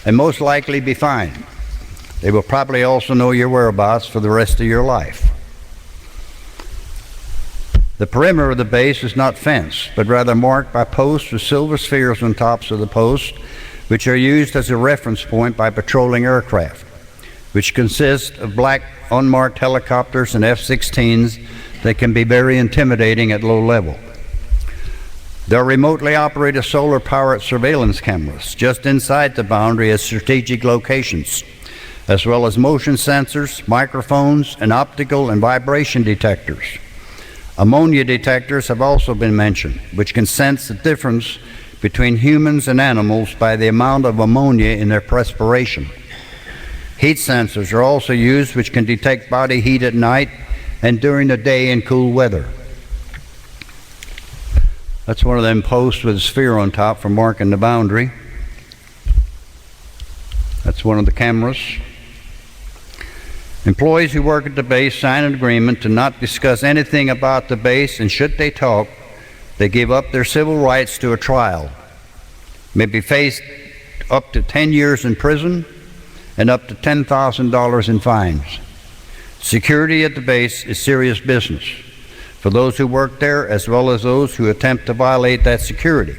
and most likely be fine. They will probably also know your whereabouts for the rest of your life. The perimeter of the base is not fenced, but rather marked by posts with silver spheres on tops of the posts, which are used as a reference point by patrolling aircraft, which consist of black unmarked helicopters and F-16s that can be very intimidating at low level. There are remotely operated solar-powered surveillance cameras just inside the boundary at strategic locations, as well as motion sensors, microphones, and optical and vibration detectors. Ammonia detectors have also been mentioned, which can sense the difference between humans and animals by the amount of ammonia in their perspiration. Heat sensors are also used, which can detect body heat at night and during the day in cool weather. That's one of them posts with a sphere on top for marking the boundary. That's one of the cameras. Employees who work at the base sign an agreement to not discuss anything about the base, and should they talk, they give up their civil rights to a trial. May be faced up to 10 years in prison and up to $10,000 in fines. Security at the base is serious business for those who work there, as well as those who attempt to violate that security.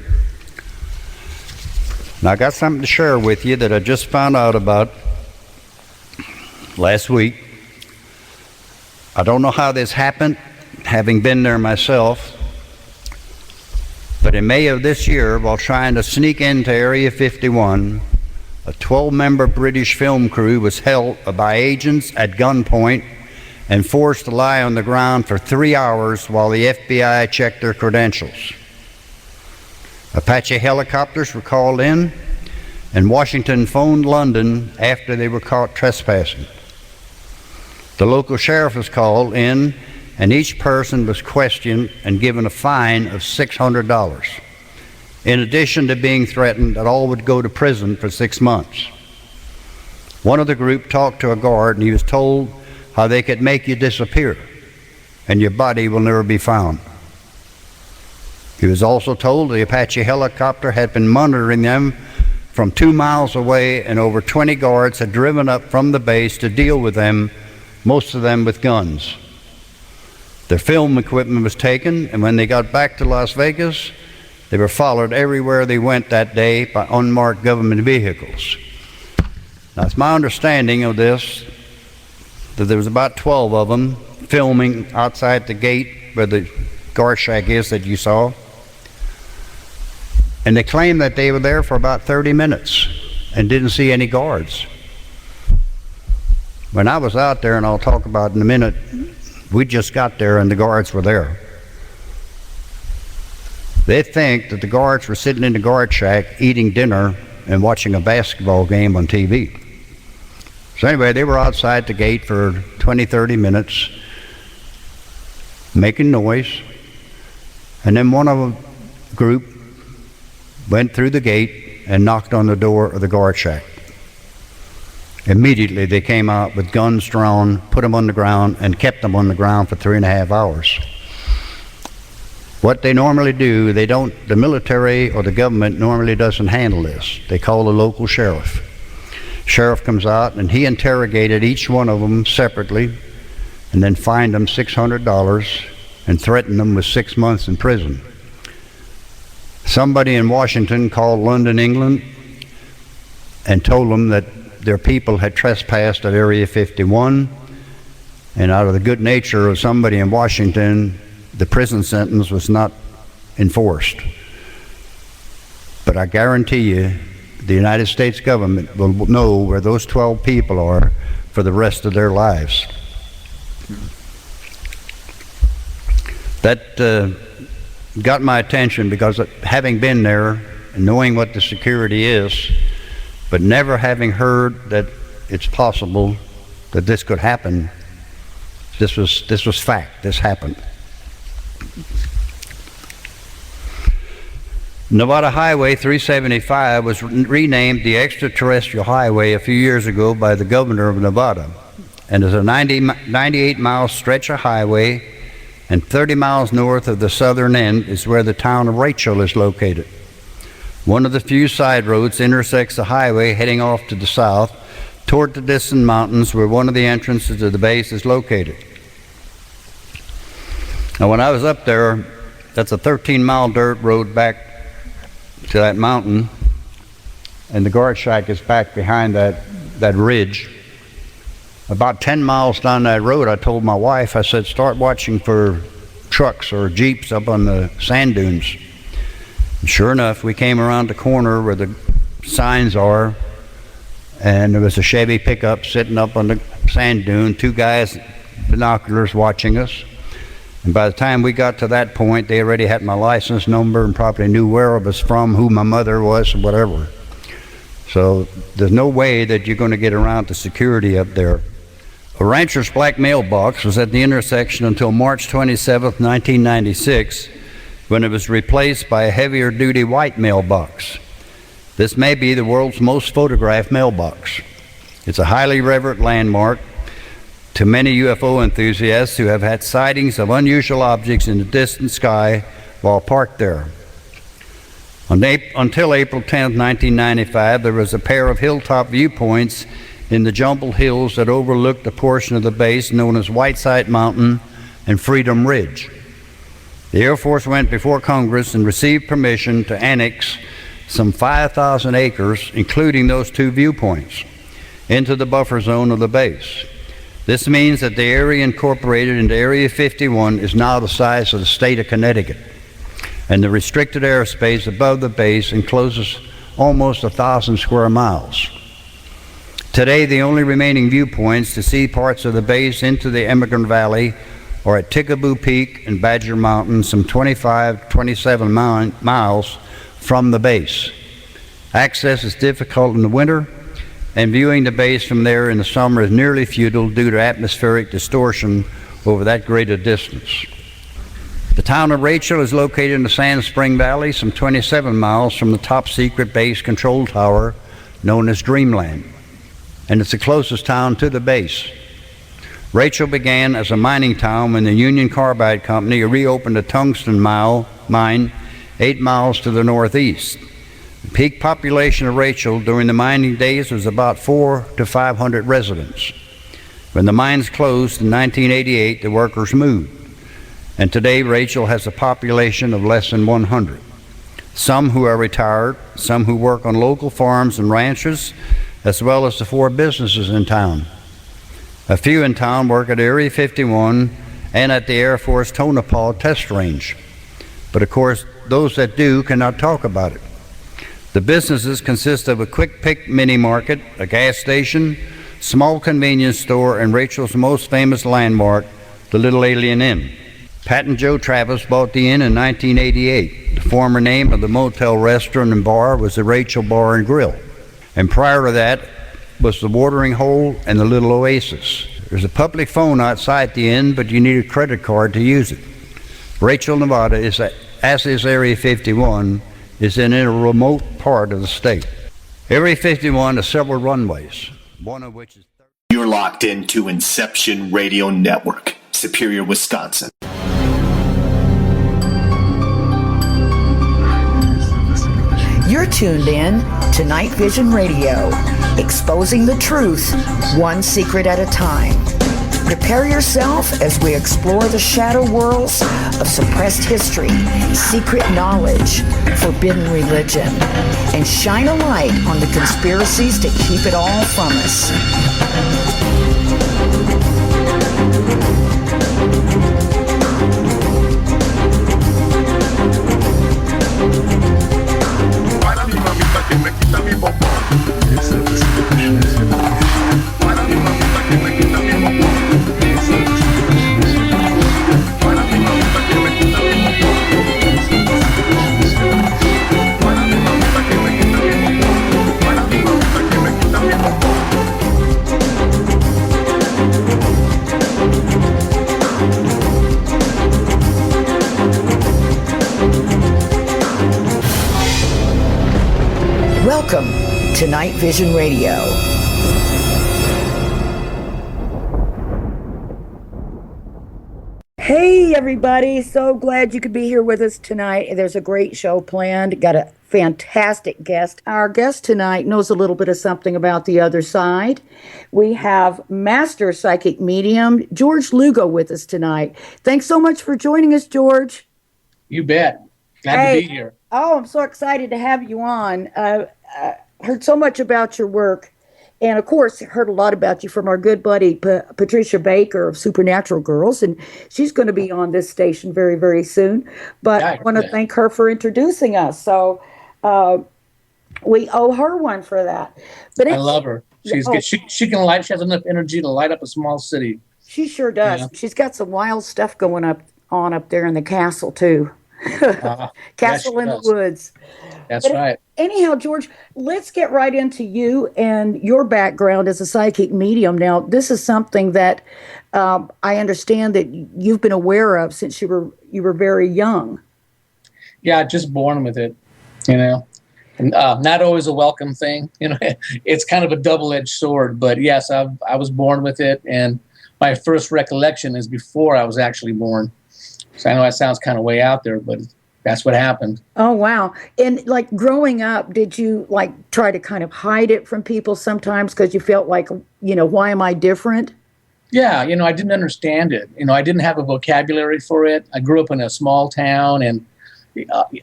Now, I got something to share with you that I just found out about last week. I don't know how this happened, having been there myself, but in May of this year, while trying to sneak into Area 51, a 12-member British film crew was held by agents at gunpoint and forced to lie on the ground for 3 hours while the FBI checked their credentials. Apache helicopters were called in, and Washington phoned London after they were caught trespassing. The local sheriff was called in, and each person was questioned and given a fine of $600, in addition to being threatened that all would go to prison for 6 months. One of the group talked to a guard, and he was told how they could make you disappear, and your body will never be found. He was also told the Apache helicopter had been monitoring them from 2 miles away, and over 20 guards had driven up from the base to deal with them, most of them with guns. Their film equipment was taken, and when they got back to Las Vegas, they were followed everywhere they went that day by unmarked government vehicles. Now, it's my understanding of this that there was about 12 of them filming outside the gate where the guard shack is that you saw. And they claimed that they were there for about 30 minutes and didn't see any guards. When I was out there, and I'll talk about it in a minute, we just got there and the guards were there. They think that the guards were sitting in the guard shack eating dinner and watching a basketball game on TV. So anyway, they were outside the gate for 20, 30 minutes, making noise, and then one of the group went through the gate and knocked on the door of the guard shack. Immediately they came out with guns drawn, put them on the ground, and kept them on the ground for 3.5 hours. What they normally do, the military or the government normally doesn't handle this. They call the local sheriff. Sheriff comes out and he interrogated each one of them separately and then fined them $600 and threatened them with 6 months in prison. Somebody in Washington called London, England, and told them that their people had trespassed at Area 51, and out of the good nature of somebody in Washington, the prison sentence was not enforced. But I guarantee you, the United States government will know where those 12 people are for the rest of their lives. That got my attention because having been there and knowing what the security is, but never having heard that it's possible that this could happen, this was fact. This happened. Nevada Highway 375 was renamed the Extraterrestrial Highway a few years ago by the governor of Nevada, and is a 98-mile stretch of highway, and 30 miles north of the southern end is where the town of Rachel is located. One of the few side roads intersects the highway heading off to the south toward the distant mountains where one of the entrances to the base is located. Now when I was up there, that's a 13-mile dirt road back to that mountain, and the guard shack is back behind that ridge. About 10 miles down that road, I told my wife, I said, start watching for trucks or jeeps up on the sand dunes. And sure enough, we came around the corner where the signs are, and there was a Chevy pickup sitting up on the sand dune, two guys, binoculars, watching us. And by the time we got to that point, they already had my license number and probably knew where I was from, who my mother was, or whatever. So there's no way that you're going to get around to security up there. A rancher's black mailbox was at the intersection until March 27, 1996, when it was replaced by a heavier duty white mailbox. This may be the world's most photographed mailbox. It's a highly revered landmark to many UFO enthusiasts who have had sightings of unusual objects in the distant sky while parked there. Until April 10, 1995, there was a pair of hilltop viewpoints in the jumbled hills that overlooked a portion of the base known as Whiteside Mountain and Freedom Ridge. The Air Force went before Congress and received permission to annex some 5,000 acres, including those two viewpoints, into the buffer zone of the base. This means that the area incorporated into Area 51 is now the size of the state of Connecticut, and the restricted airspace above the base encloses almost 1,000 square miles. Today, the only remaining viewpoints to see parts of the base into the Emigrant Valley are at Tickaboo Peak and Badger Mountain, some 27 miles from the base. Access is difficult in the winter, and viewing the base from there in the summer is nearly futile due to atmospheric distortion over that great a distance. The town of Rachel is located in the Sand Spring Valley, some 27 miles from the top secret base control tower known as Dreamland, and it's the closest town to the base. Rachel began as a mining town when the Union Carbide Company reopened a tungsten mine 8 miles to the northeast. The peak population of Rachel during the mining days was about 400 to 500 residents. When the mines closed in 1988, the workers moved, and today Rachel has a population of less than 100. Some who are retired, some who work on local farms and ranches, as well as the 4 businesses in town. A few in town work at Area 51 and at the Air Force Tonopah test range. But of course, those that do cannot talk about it. The businesses consist of a quick pick mini market, a gas station, small convenience store, and Rachel's most famous landmark, the Little Alien Inn. Pat and Joe Travis bought the inn in 1988. The former name of the motel, restaurant, and bar was the Rachel Bar and Grill. And prior to that was the Watering Hole and the Little Oasis. There's a public phone outside the inn, but you need a credit card to use it. Rachel, Nevada, as is Area 51, is in a remote part of the state. Area 51 has several runways, one of which is... You're locked into Inception Radio Network, Superior, Wisconsin. You're tuned in to NightVision Radio, exposing the truth one secret at a time. Prepare yourself as we explore the shadow worlds of suppressed history, secret knowledge, forbidden religion, and shine a light on the conspiracies to keep it all from us. Welcome to NightVision Radio. Hey everybody, so glad you could be here with us tonight. There's a great show planned. Got a fantastic guest. Our guest tonight knows a little bit of something about the other side. We have Master Psychic Medium George Lugo with us tonight. Thanks so much for joining us, George. You bet. Glad to be here. Oh, I'm so excited to have you on. I heard so much about your work. And, of course, heard a lot about you from our good buddy, Patricia Baker of Supernatural Girls. And she's going to be on this station very, very soon. But I want to thank her for introducing us. So we owe her one for that. But I love her. She's good. She can light. She has enough energy to light up a small city. She sure does. Yeah. She's got some wild stuff going on up there in the castle, too. Castle in the woods. That's right. Anyhow, George, let's get right into you and your background as a psychic medium. Now, this is something that I understand that you've been aware of since you were very young. Yeah, just born with it, you know. Not always a welcome thing, you know. It's kind of a double-edged sword, but yes, I was born with it, and my first recollection is before I was actually born. So I know that sounds kind of way out there, but that's what happened. Oh, wow. And like growing up, did you like try to kind of hide it from people sometimes because you felt like, you know, why am I different? Yeah, you know, I didn't understand it. You know, I didn't have a vocabulary for it. I grew up in a small town, and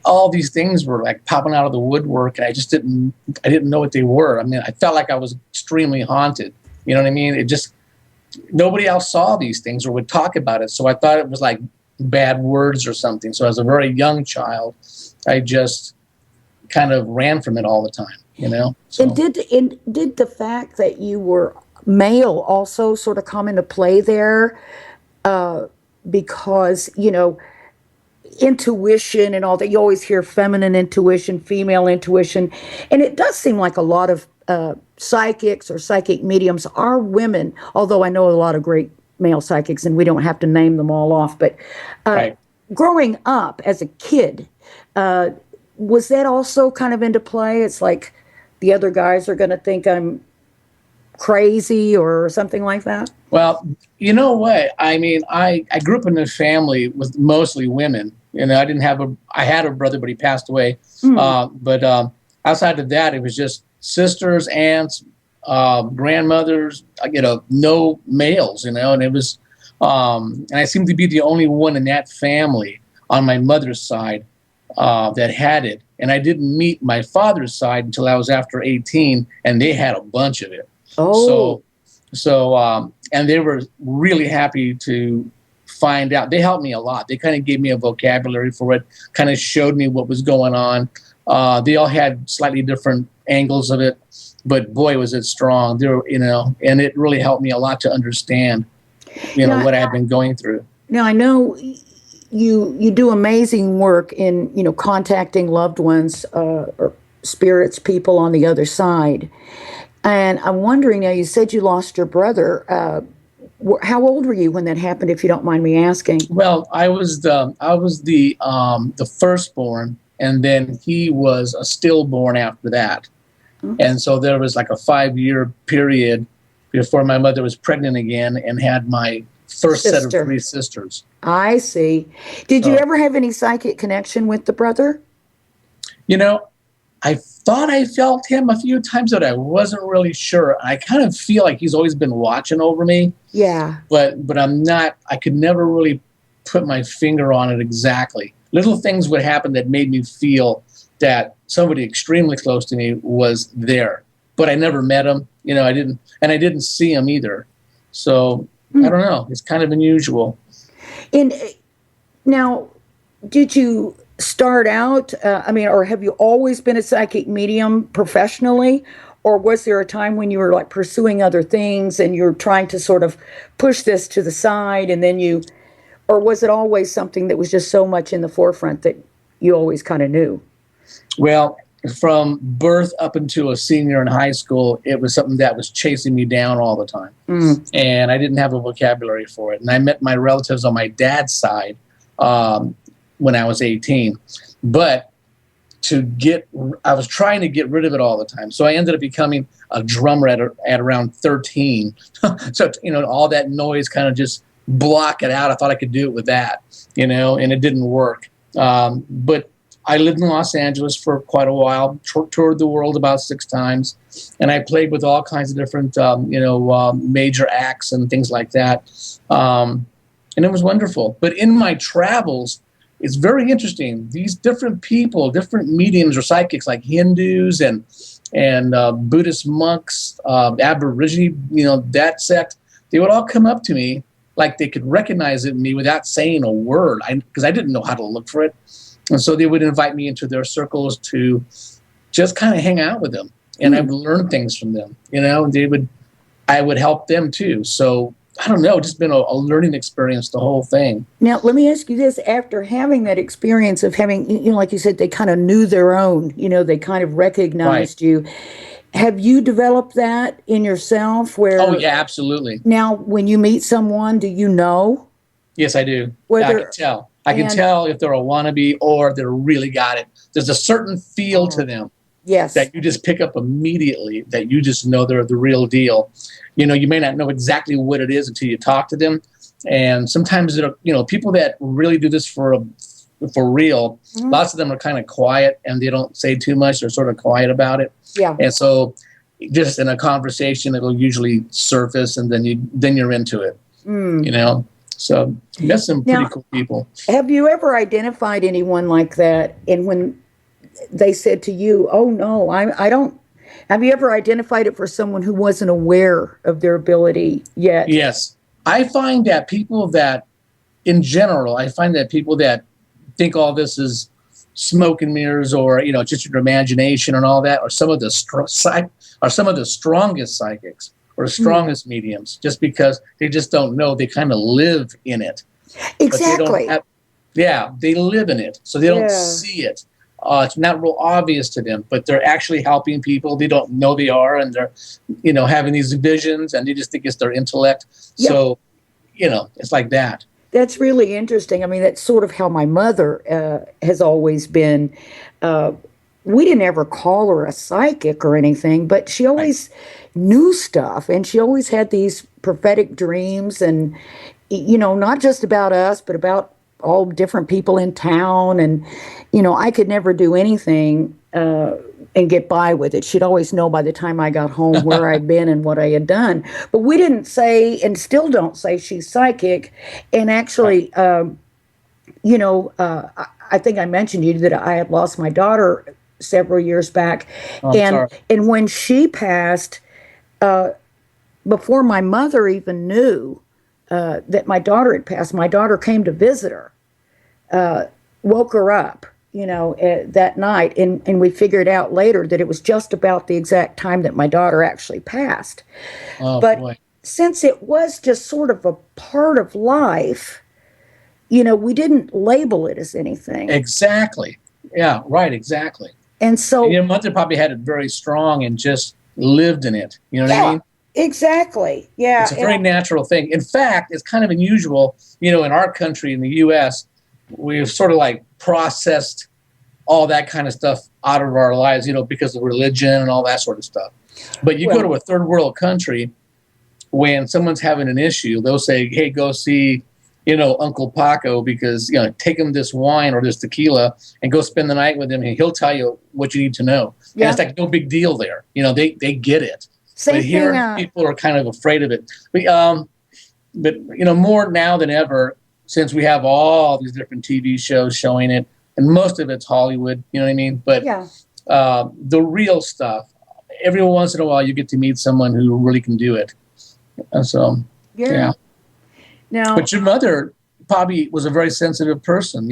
all these things were like popping out of the woodwork, and I didn't know what they were. I mean, I felt like I was extremely haunted. You know what I mean? Nobody else saw these things or would talk about it. So I thought it was like bad words or something. So as a very young child, I just kind of ran from it all the time, you know. So. And did the fact that you were male also sort of come into play there? Because, you know, intuition and all that, you always hear feminine intuition, female intuition, and it does seem like a lot of psychics or psychic mediums are women, although I know a lot of great male psychics, and we don't have to name them all off. But right. Growing up as a kid, was that also kind of into play? It's like the other guys are going to think I'm crazy or something like that? Well, you know what? I mean, I grew up in a family with mostly women. You know, I had a brother, but he passed away. But outside of that, it was just sisters, aunts, grandmothers, you know, no males, you know, and it was, and I seemed to be the only one in that family on my mother's side that had it. And I didn't meet my father's side until I was after 18, and they had a bunch of it. Oh. So, and they were really happy to find out. They helped me a lot. They kind of gave me a vocabulary for it, kind of showed me what was going on. They all had slightly different angles of it. But boy, was it strong! There, you know, and it really helped me a lot to understand, you know, what I've been going through. Now I know you do amazing work in, you know, contacting loved ones or spirits, people on the other side. And I'm wondering now. You said you lost your brother. How old were you when that happened, if you don't mind me asking? Well, I was the firstborn, and then he was a stillborn after that. And so there was like a 5-year period before my mother was pregnant again and had my first set of 3 sisters. I see. Did you ever have any psychic connection with the brother? You know, I thought I felt him a few times, but I wasn't really sure. I kind of feel like he's always been watching over me. Yeah. But I'm not, I could never really put my finger on it exactly. Little things would happen that made me feel that somebody extremely close to me was there, but I never met him. You know, I didn't see him either. So I don't know. It's kind of unusual. And now, did you start out? Or have you always been a psychic medium professionally, or was there a time when you were like pursuing other things and you're trying to sort of push this to the side, and then or was it always something that was just so much in the forefront that you always kind of knew? Well, from birth up into a senior in high school, it was something that was chasing me down all the time. And I didn't have a vocabulary for it. And I met my relatives on my dad's side when I was 18. But I was trying to get rid of it all the time. So I ended up becoming a drummer at around 13. So, you know, all that noise kind of just block it out. I thought I could do it with that, you know, and it didn't work. But I lived in Los Angeles for quite a while, toured the world about 6 times, and I played with all kinds of different, major acts and things like that. And it was wonderful. But in my travels, it's very interesting. These different people, different mediums or psychics, like Hindus and Buddhist monks, Aborigine, that sect, they would all come up to me like they could recognize it in me without saying a word, because I didn't know how to look for it. And so they would invite me into their circles to just kind of hang out with them. And I would learn things from them, and I would help them too. So I don't know, just been a learning experience, the whole thing. Now, let me ask you this. After having that experience of having, like you said, they kind of knew their own, they kind of recognized you. Have you developed that in yourself? Oh, yeah, absolutely. Now, when you meet someone, do you know? Yes, I do. I can tell. I can tell if they're a wannabe or they're really got it. There's a certain feel to them. Yes. That you just pick up immediately, that you just know they're the real deal. You may not know exactly what it is until you talk to them. And sometimes, people that really do this for real, lots of them are kind of quiet and they don't say too much. They're sort of quiet about it. Yeah. And so just in a conversation, it'll usually surface and then you're into it, So that's some pretty cool people. Have you ever identified anyone like that? And when they said to you, oh, no, I don't. Have you ever identified it for someone who wasn't aware of their ability yet? Yes. I find that people that, in general, people that think all this is smoke and mirrors or, just your imagination and all that, are some of the strongest psychics or strongest mediums, just because they just don't know. They kind of live in it. Exactly. They live in it, so they don't see it. It's not real obvious to them, but they're actually helping people. They don't know they are, and they're, having these visions, and they just think it's their intellect. Yeah. So, it's like that. That's really interesting. I mean, that's sort of how my mother has always been. We didn't ever call her a psychic or anything, but she always knew stuff, and she always had these prophetic dreams, and not just about us, but about all different people in town. And I could never do anything and get by with it. She'd always know by the time I got home where I'd been and what I had done. But we didn't say, and still don't say, she's psychic. And actually, I think I mentioned to you that I had lost my daughter several years back. And when she passed, before my mother even knew that my daughter had passed, my daughter came to visit her, woke her up, that night. And we figured out later that it was just about the exact time that my daughter actually passed. Oh, but boy. Since it was just sort of a part of life, we didn't label it as anything. Exactly. Yeah, right, exactly. And so your mother probably had it very strong and just lived in it. You know what I mean? Exactly. Yeah. It's a very natural thing. In fact, it's kind of unusual, in our country, in the U.S., we've sort of like processed all that kind of stuff out of our lives, because of religion and all that sort of stuff. But you go to a third world country, when someone's having an issue, they'll say, hey, go see, Uncle Paco, because, take him this wine or this tequila and go spend the night with him, and he'll tell you what you need to know. Yeah. And it's like no big deal there. They get it. But here, people are kind of afraid of it. But more now than ever, since we have all these different TV shows showing it, and most of it's Hollywood, you know what I mean? But the real stuff, every once in a while, you get to meet someone who really can do it. And so, yeah. Now, but your mother probably was a very sensitive person,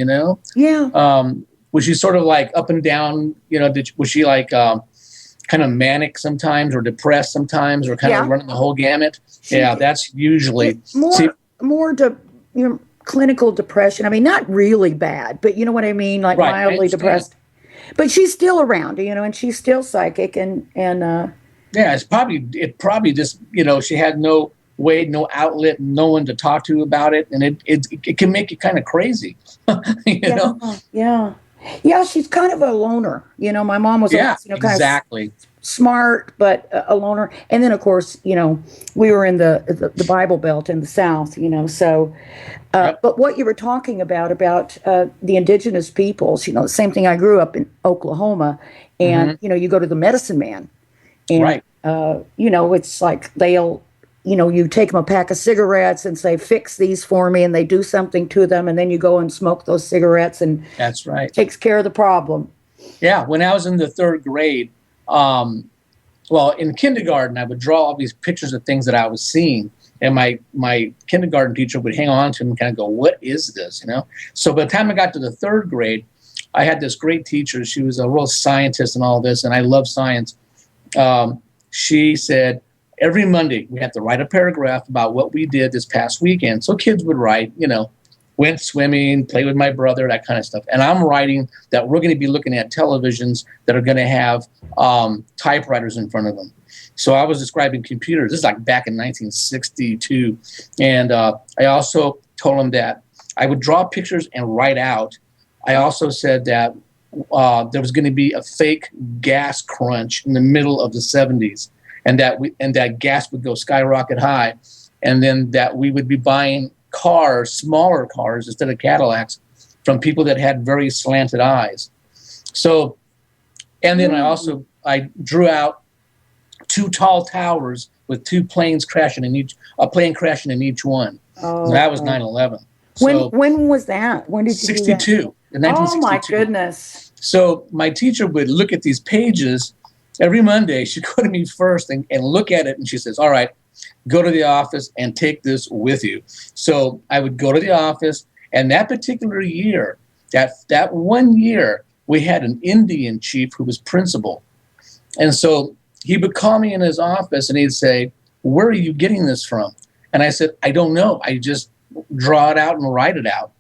Yeah. Was she sort of like up and down, was she like kind of manic sometimes or depressed sometimes or kind of running the whole gamut? That's usually more clinical depression. I mean, not really bad, but you know what I mean? Like mildly depressed. But she's still around, and she's still psychic and it's probably just, she had no way, no outlet, no one to talk to about it. And it can make you kind of crazy, you know? Yeah. Yeah, she's kind of a loner. My mom was always, kind of smart, but a loner. And then, of course, we were in the Bible Belt in the South, so. Yep. But what you were talking about the indigenous peoples, the same thing. I grew up in Oklahoma, and, you go to the medicine man. And, Right. It's like you take them a pack of cigarettes and say, fix these for me, and they do something to them, and then you go and smoke those cigarettes, and That's right. takes care of the problem. Yeah. When I was in the 3rd grade, in kindergarten, I would draw all these pictures of things that I was seeing. And my kindergarten teacher would hang on to them and kind of go, what is this, So by the time I got to the 3rd grade, I had this great teacher. She was a real scientist and all this, and I love science. She said, every Monday we have to write a paragraph about what we did this past weekend. So kids would write, went swimming, played with my brother, that kind of stuff. And I'm writing that we're going to be looking at televisions that are going to have typewriters in front of them. So I was describing computers. This is like back in 1962. And I also told them that I would draw pictures and write out. I also said that there was going to be a fake gas crunch in the middle of the 70s, and that gas would go skyrocket high, and then that we would be buying cars, smaller cars instead of Cadillacs, from people that had very slanted eyes. So, and then I drew out 2 tall towers with 2 planes crashing in each, a plane crashing in each one. Oh, that was 9/11. So, when was that? When did you 62? do that? In 1962. Oh my goodness! So my teacher would look at these pages every Monday. She'd go to me first and look at it, and she says, "All right, go to the office and take this with you." So I would go to the office, and that particular year, that one year, we had an Indian chief who was principal, and so he would call me in his office and he'd say, "Where are you getting this from?" And I said, "I don't know. I just draw it out and write it out."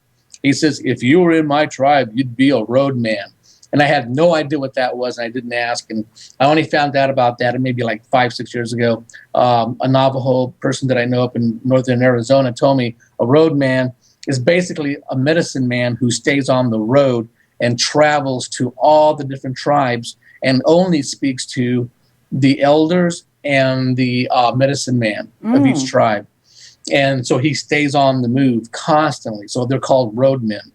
He says, "If you were in my tribe, you'd be a roadman." And I had no idea what that was, and I didn't ask. And I only found out about that maybe like 5-6 years ago. A Navajo person that I know up in northern Arizona told me a roadman is basically a medicine man who stays on the road and travels to all the different tribes and only speaks to the elders and the medicine man of each tribe. And so he stays on the move constantly. So they're called roadmen.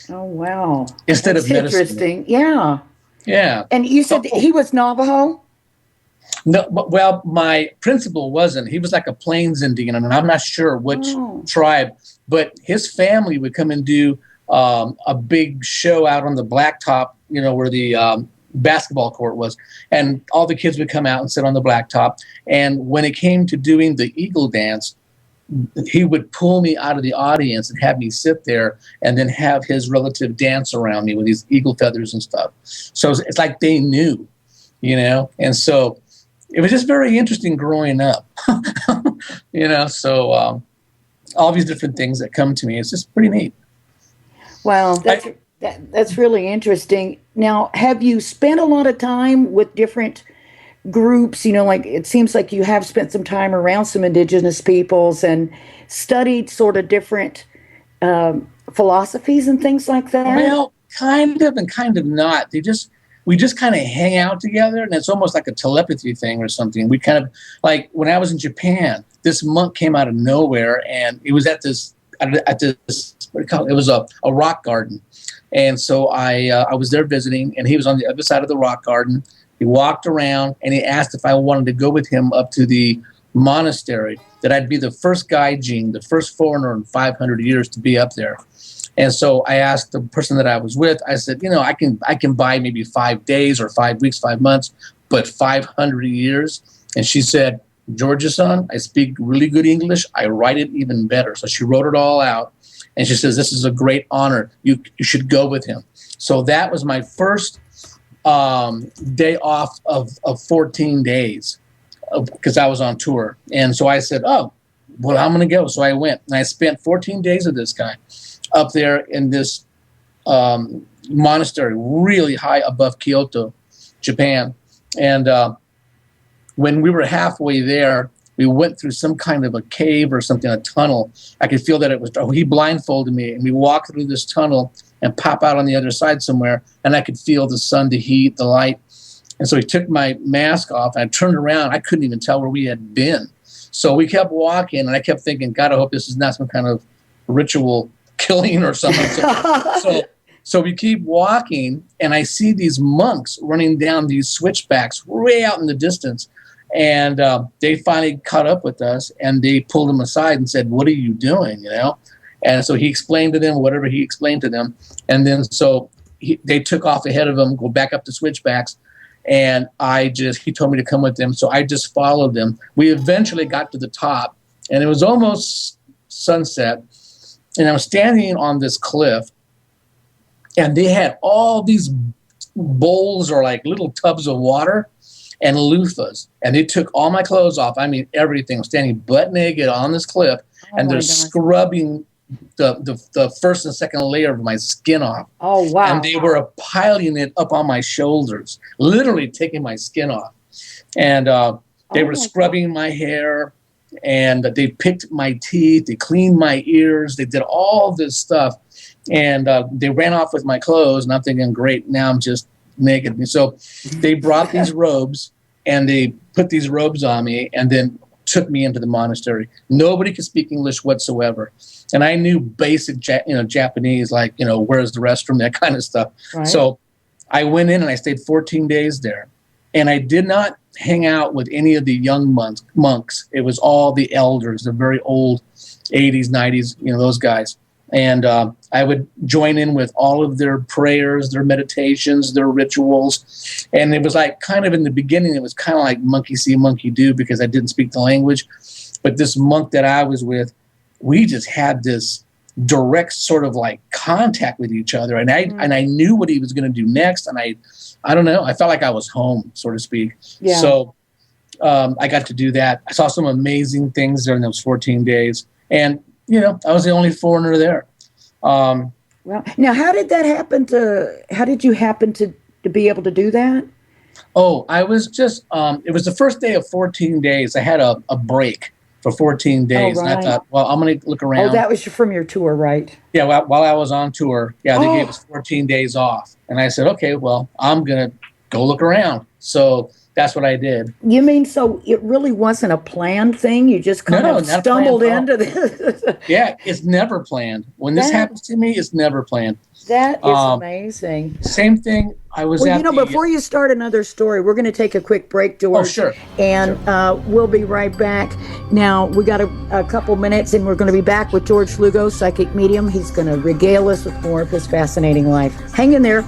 Oh, wow. Instead That's of medicine. Interesting. Yeah. Yeah. And you said he was Navajo? No, well, my principal wasn't. He was like a Plains Indian, and I'm not sure which tribe, but his family would come and do a big show out on the blacktop, where the basketball court was, and all the kids would come out and sit on the blacktop. And when it came to doing the eagle dance, he would pull me out of the audience and have me sit there and then have his relative dance around me with these eagle feathers and stuff. So it's like they knew, and so it was just very interesting growing up, so all these different things that come to me, it's just pretty neat. Wow, that's really interesting. Now, have you spent a lot of time with different groups? Like it seems like you have spent some time around some indigenous peoples and studied sort of different philosophies and things like that. Well, kind of and kind of not. We just kind of hang out together, and it's almost like a telepathy thing or something. We kind of, like when I was in Japan, this monk came out of nowhere, and it was at this what do you call it? It was a rock garden, and so I was there visiting, and he was on the other side of the rock garden. He walked around, and he asked if I wanted to go with him up to the monastery, that I'd be the first gaijin, the first foreigner in 500 years to be up there. And so I asked the person that I was with, I said, I can buy maybe 5 days or 5 weeks, 5 months, but 500 years. And she said, "Georgia-san, I speak really good English. I write it even better." So she wrote it all out. And she says, "This is a great honor. You should go with him." So that was my first day off of 14 days because I was on tour. And so I said, "Oh, well, I'm going to go." So I went, and I spent 14 days with this guy up there in this monastery really high above Kyoto, Japan. And when we were halfway there, we went through some kind of a cave or something, a tunnel. I could feel that it was, he blindfolded me, and we walked through this tunnel and pop out on the other side somewhere, and I could feel the sun, the heat, the light. And so he took my mask off, and I turned around. I couldn't even tell where we had been. So we kept walking, and I kept thinking, God, I hope this is not some kind of ritual killing or something. So we keep walking, and I see these monks running down these switchbacks way out in the distance. And they finally caught up with us, and they pulled him aside and said, "What are you doing?" And so he explained to them whatever he explained to them. And then they took off ahead of him, go back up the switchbacks. And he told me to come with them. So I just followed them. We eventually got to the top, and it was almost sunset. And I was standing on this cliff, and they had all these bowls or like little tubs of water and loofahs. And they took all my clothes off. I mean, everything. I was standing butt naked on this cliff, and they're scrubbing the first and second layer of my skin off. Oh, wow. And they were piling it up on my shoulders, literally taking my skin off. And they were scrubbing my hair, and they picked my teeth, they cleaned my ears, they did all this stuff. And they ran off with my clothes, and I'm thinking, great, now I'm just naked. And so they brought these robes, and they put these robes on me, and then took me into the monastery. Nobody could speak English whatsoever. And I knew basic Japanese, like, where's the restroom, that kind of stuff. Right. So I went in and I stayed 14 days there. And I did not hang out with any of the young monks. It was all the elders, the very old 80s, 90s, those guys. And I would join in with all of their prayers, their meditations, their rituals. And it was like kind of in the beginning, it was kind of like monkey see, monkey do, because I didn't speak the language. But this monk that I was with, we just had this direct sort of like contact with each other. And I knew what he was going to do next. And I don't know, I felt like I was home, so to speak. Yeah. So I got to do that. I saw some amazing things during those 14 days. And I was the only foreigner there. Well, now, how did you happen to be able to do that? Oh, I was just, it was the first day of 14 days. I had a break for 14 days. Oh, right. And I thought, well, I'm going to look around. Oh, that was from your tour, right? Yeah, while I was on tour, they gave us 14 days off. And I said, okay, well, I'm going to go look around. So that's what I did. You mean, so it really wasn't a planned thing? You just kind of stumbled into this? Yeah, it's never planned. When this happens to me, it's never planned. That is amazing. Same thing. I was before you start another story, we're going to take a quick break, George. Oh, sure. And we'll be right back. Now, we got a couple minutes, and we're going to be back with George Lugo, psychic medium. He's going to regale us with more of his fascinating life. Hang in there.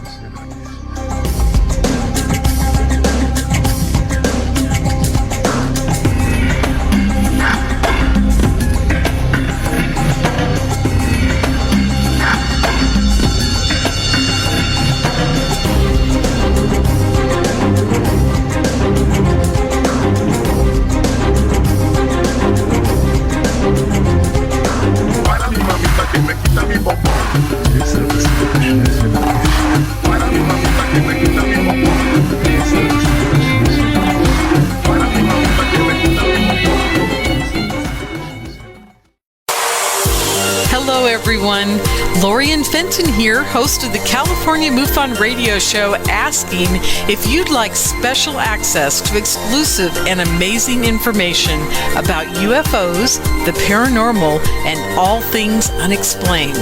Everyone, Lorian Fenton here, host of the California MUFON radio show, asking if you'd like special access to exclusive and amazing information about UFOs, the paranormal, and all things unexplained.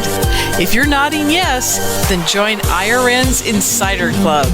If you're nodding yes, then join IRN's Insider Club.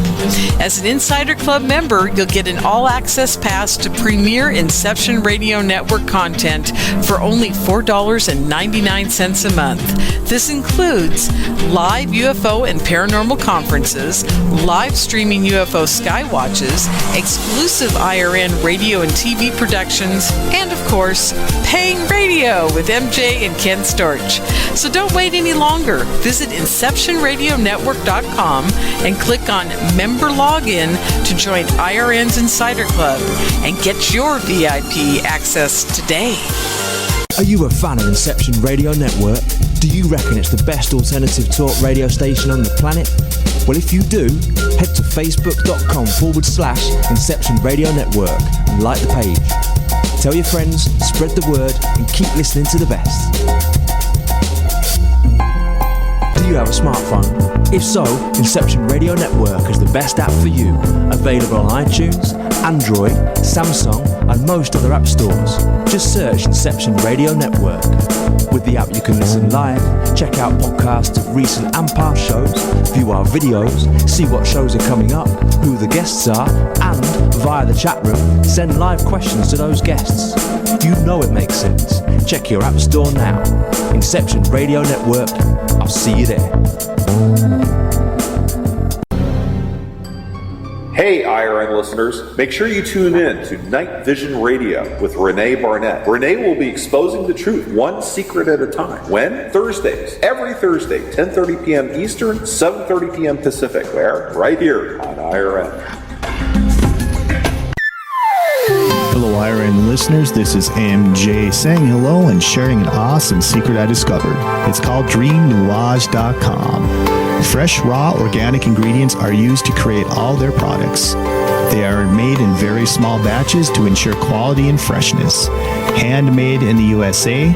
As an Insider Club member, you'll get an all-access pass to premier Inception Radio Network content for only $4.99 a month. This includes live UFO and paranormal conferences, live streaming UFO skywatches, exclusive IRN radio and TV productions, and of course, paying radio with MJ and Ken Storch. So don't wait any longer. Visit InceptionRadioNetwork.com and click on Member Login to join IRN's Insider Club and get your VIP access today. Are you a fan of Inception Radio Network? Do you reckon it's the best alternative talk radio station on the planet? Well, if you do, head to facebook.com/Inception Radio Network and like the page. Tell your friends, spread the word, and keep listening to the best. Do you have a smartphone? If so, Inception Radio Network is the best app for you. Available on iTunes, Android, Samsung, and most other app stores. Just search Inception Radio Network. With the app you can listen live, check out podcasts of recent and past shows, view our videos, see what shows are coming up, who the guests are, and, via the chat room, send live questions to those guests. You know it makes sense. Check your app store now. Inception Radio Network. I'll see you there. Hey, IRN listeners, make sure you tune in to Night Vision Radio with René Barnett. René will be exposing the truth one secret at a time. When? Thursdays. Every Thursday, 10:30 p.m. Eastern, 7:30 p.m. Pacific. Where? Right here on IRN. Hello, IRN listeners. This is MJ saying hello and sharing an awesome secret I discovered. It's called DreamNuage.com. Fresh, raw, organic ingredients are used to create all their products. They are made in very small batches to ensure quality and freshness. Handmade in the USA,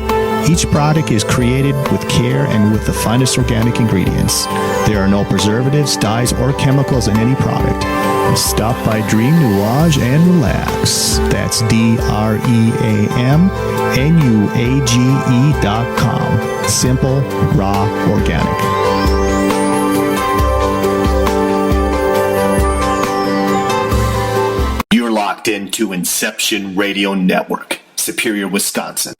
each product is created with care and with the finest organic ingredients. There are no preservatives, dyes, or chemicals in any product. Stop by Dream Nuage and relax. That's DreamNuage.com. Simple, raw, organic. You're locked into Inception Radio Network, Superior, Wisconsin.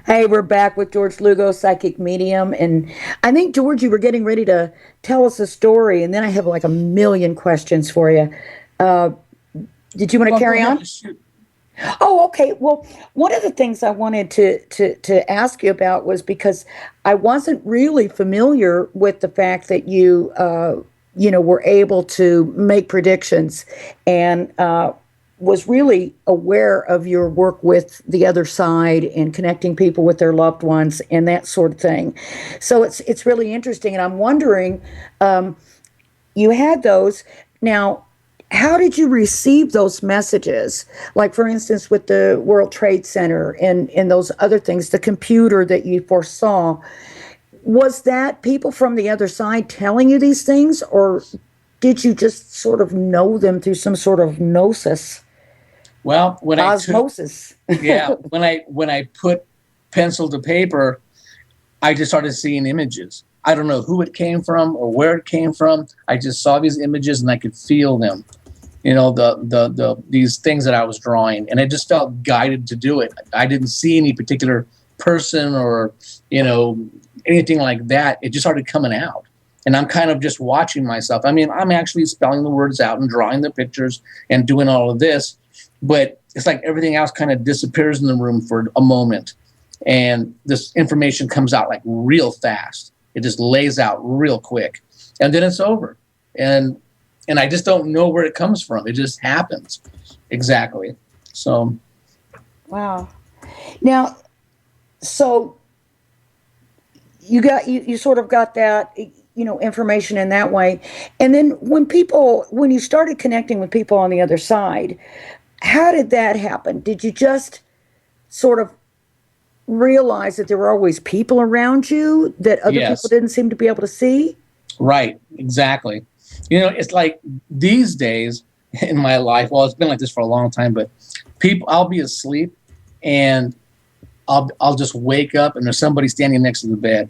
Hey, we're back with George Lugo, psychic medium, and I think, George, you were getting ready to tell us a story, and then I have like a million questions for you. Did you want to carry on? Oh, okay. Well, one of the things I wanted to ask you about was because I wasn't really familiar with the fact that you were able to make predictions and was really aware of your work with the other side and connecting people with their loved ones and that sort of thing. So it's really interesting. And I'm wondering, you had those. Now, how did you receive those messages? Like, for instance, with the World Trade Center and those other things, the computer that you foresaw, was that people from the other side telling you these things, or did you just sort of know them through some sort of gnosis? Well, when osmosis. when I put pencil to paper, I just started seeing images. I don't know who it came from or where it came from. I just saw these images and I could feel them. You know, these things that I was drawing, and I just felt guided to do it. I didn't see any particular person or, anything like that. It just started coming out. And I'm kind of just watching myself. I mean, I'm actually spelling the words out and drawing the pictures and doing all of this. But it's like everything else kind of disappears in the room for a moment. And this information comes out like real fast. It just lays out real quick. And then it's over. And I just don't know where it comes from. It just happens. Exactly. So. Wow. Now, so you sort of got that, information in that way. And then when you started connecting with people on the other side, how did that happen? Did you just sort of realize that there were always people around you that other people didn't seem to be able to see? Right, exactly. You know, it's like these days in my life, well, it's been like this for a long time, but I'll be asleep and I'll just wake up and there's somebody standing next to the bed.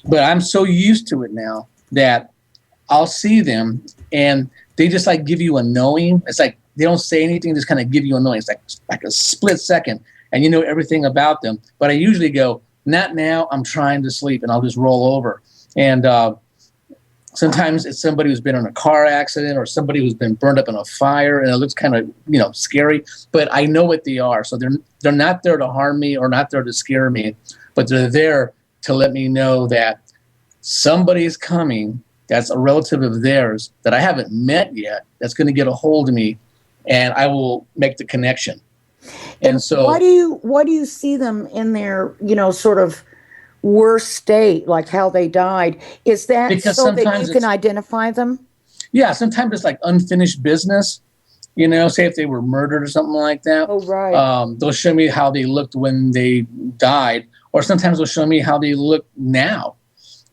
But I'm so used to it now that I'll see them and they just like give you a knowing. It's like they don't say anything, just kind of give you a knowing. It's like a split second and you know everything about them. But I usually go, not now, I'm trying to sleep, and I'll just roll over. And sometimes it's somebody who's been in a car accident or somebody who's been burned up in a fire, and it looks kind of, scary, but I know what they are. So they're not there to harm me or not there to scare me, but they're there to let me know that somebody's coming that's a relative of theirs that I haven't met yet that's going to get a hold of me, and I will make the connection. And so why do you see them in their, sort of worst state, like how they died? Is that because so that sometimes you can identify them? Yeah, sometimes it's like unfinished business, say if they were murdered or something like that. Oh, right. They'll show me how they looked when they died, or sometimes they'll show me how they look now.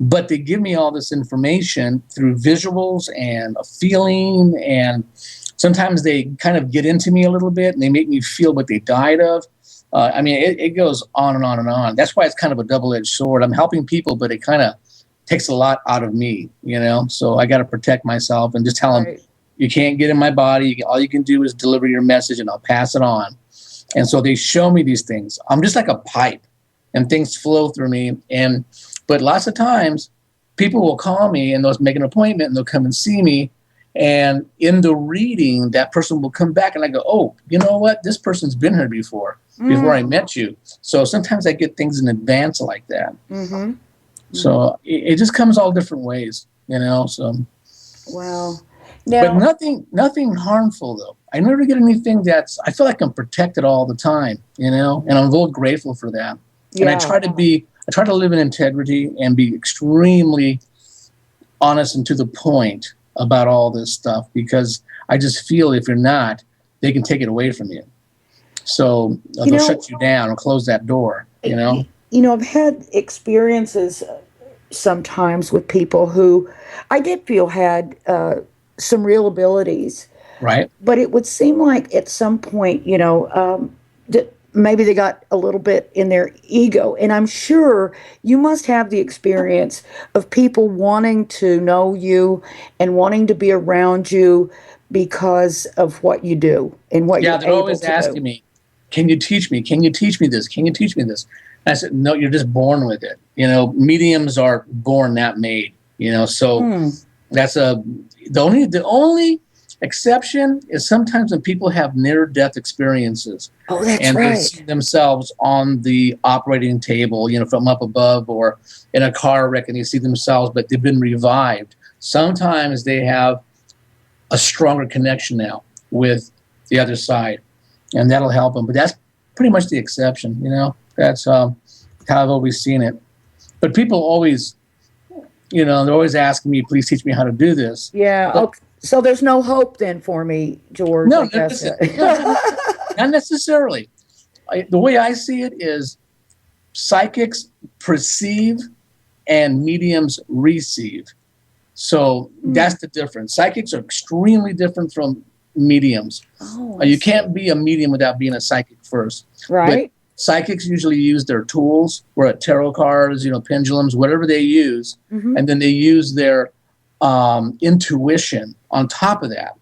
But they give me all this information through visuals and a feeling, and sometimes they kind of get into me a little bit and they make me feel what they died of. It goes on and on and on. That's why it's kind of a double-edged sword. I'm helping people, but it kind of takes a lot out of me, So I got to protect myself and just tell them, you can't get in my body. All you can do is deliver your message and I'll pass it on. And so they show me these things. I'm just like a pipe and things flow through me. But lots of times people will call me and they'll make an appointment and they'll come and see me. And in the reading, that person will come back and I go, oh, you know what? This person's been here before I met you. So sometimes I get things in advance like that. Mm-hmm. So it just comes all different ways, So. Wow. But nothing harmful, though. I never get anything I feel like I'm protected all the time, and I'm real grateful for that. Yeah. And I try to live in integrity and be extremely honest and to the point about all this stuff, because I just feel if you're not, they can take it away from you. So they'll shut you down and close that door, I've had experiences sometimes with people who I did feel had some real abilities. Right. But it would seem like at some point, that maybe they got a little bit in their ego. And I'm sure you must have the experience of people wanting to know you and wanting to be around you because of what you do and what you're able to do. Yeah, they're always asking me, can you teach me? Can you teach me this? Can you teach me this? And I said, no, you're just born with it. Mediums are born, not made, so that's the only exception is sometimes when people have near-death experiences. Oh, that's and right. They see themselves on the operating table, from up above, or in a car wreck, and they see themselves, but they've been revived. Sometimes they have a stronger connection now with the other side, and that'll help them. But that's pretty much the exception, That's how I've always seen it. But people always, they're always asking me, please teach me how to do this. Yeah. But, okay. So there's no hope then for me, George? No, not necessarily. The way I see it is psychics perceive and mediums receive. So that's the difference. Psychics are extremely different from mediums. Oh, you can't be a medium without being a psychic first. Right. But psychics usually use their tools, or tarot cards, pendulums, whatever they use, and then they use their intuition on top of that.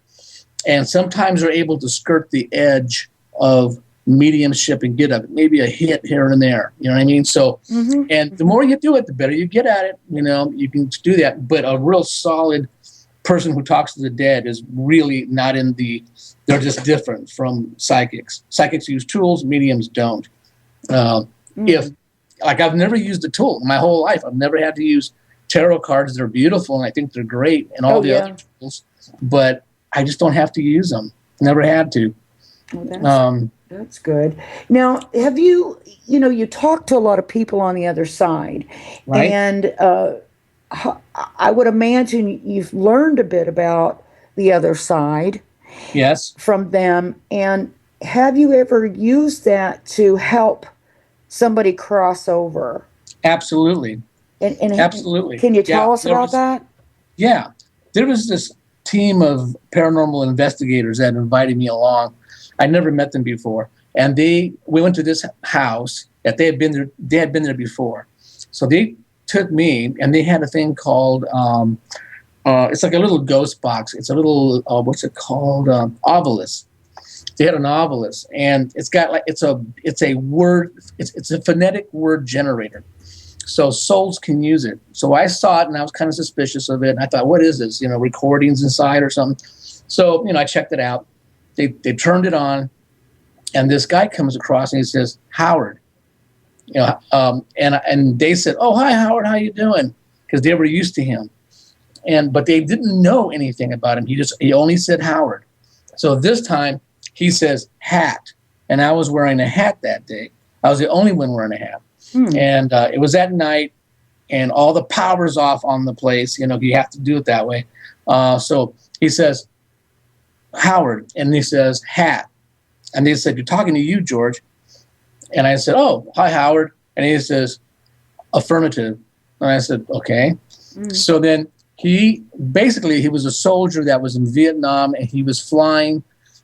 And sometimes they're able to skirt the edge of mediumship and get maybe a hit here and there. You know what I mean? So, and the more you do it, the better you get at it. You can do that. But a real solid person who talks to the dead is really not they're just different from psychics. Psychics use tools, mediums don't. I've never used a tool in my whole life. I've never had to use tarot cards. They're beautiful and I think they're great, and all the other tools, but I just don't have to use them. Never had to. Well, that's good. Now, have you talk to a lot of people on the other side, right? And I would imagine you've learned a bit about the other side. Yes. From them. And have you ever used that to help somebody cross over? Absolutely. And absolutely. Can you tell us about that? Yeah, there was this team of paranormal investigators that invited me along. I never met them before, and we went to this house that they had been there. They had been there before, so they took me, and they had a thing called it's like a little ghost box. It's a little what's it called? Obelisk. They had an obelisk, and it's got like it's a phonetic word generator. So souls can use it. So I saw it, and I was kind of suspicious of it. And I thought, what is this? Recordings inside or something. So, I checked it out. They turned it on, and this guy comes across, and he says, Howard. And they said, oh, hi, Howard, how you doing? Because they were used to him. But they didn't know anything about him. He only said Howard. So this time, he says hat. And I was wearing a hat that day. I was the only one wearing a hat. And it was at night, and all the power's off on the place. You have to do it that way. So he says, Howard, and he says, hat. And they said, you're talking to you, George. And I said, oh, hi, Howard. And he says, affirmative. And I said, okay. So then he was a soldier that was in Vietnam, and he was flying.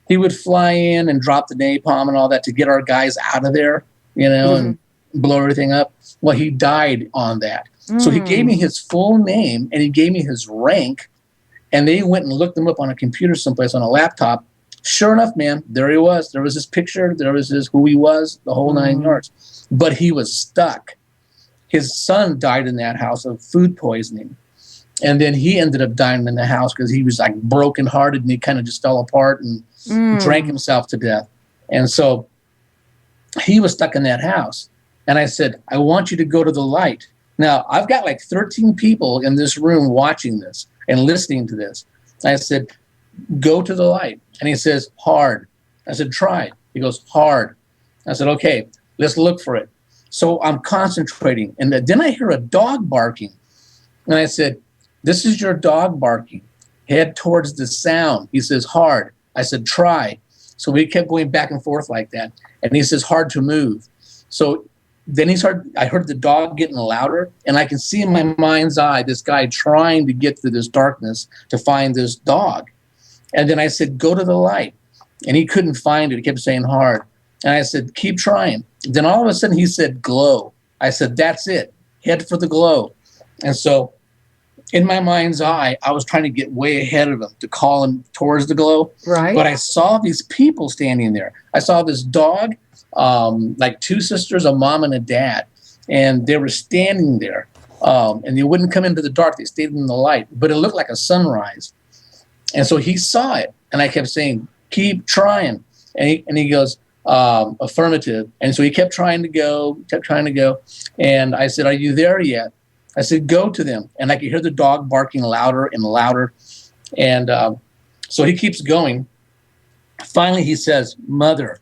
He would fly in and drop the napalm and all that to get our guys out of there, and blow everything up. Well, he died on that. So he gave me his full name, and he gave me his rank, and they went and looked him up on a computer someplace on a laptop. Sure enough, man, there he was. There was his picture. There was who he was, the whole 9 yards. But he was stuck. His son died in that house of food poisoning. And then he ended up dying in the house because he was like brokenhearted, and he kind of just fell apart and drank himself to death. And so he was stuck in that house. And I said, I want you to go to the light. Now, I've got like 13 people in this room watching this and listening to this. I said, go to the light. And he says, hard. I said, try. He goes, hard. I said, okay, let's look for it. So I'm concentrating. And then I hear a dog barking. And I said, this is your dog barking. Head towards the sound. He says, hard. I said, try. So we kept going back and forth like that. And he says, hard to move. So then I heard the dog getting louder, and I can see in my mind's eye this guy trying to get through this darkness to find this dog. And then I said, go to the light. And he couldn't find it. He kept saying hard. And I said, keep trying. Then all of a sudden he said, glow. I said, that's it. Head for the glow. And so in my mind's eye, I was trying to get way ahead of him to call him towards the glow. Right. But I saw these people standing there. I saw this dog, like two sisters, a mom and a dad, and they were standing there. And they wouldn't come into the dark. They stayed in the light. But it looked like a sunrise. And so he saw it. And I kept saying, keep trying. And he goes, affirmative. And so he kept trying to go. And I said, are you there yet? I said, go to them. And I could hear the dog barking louder and louder. And so he keeps going. Finally, he says, mother.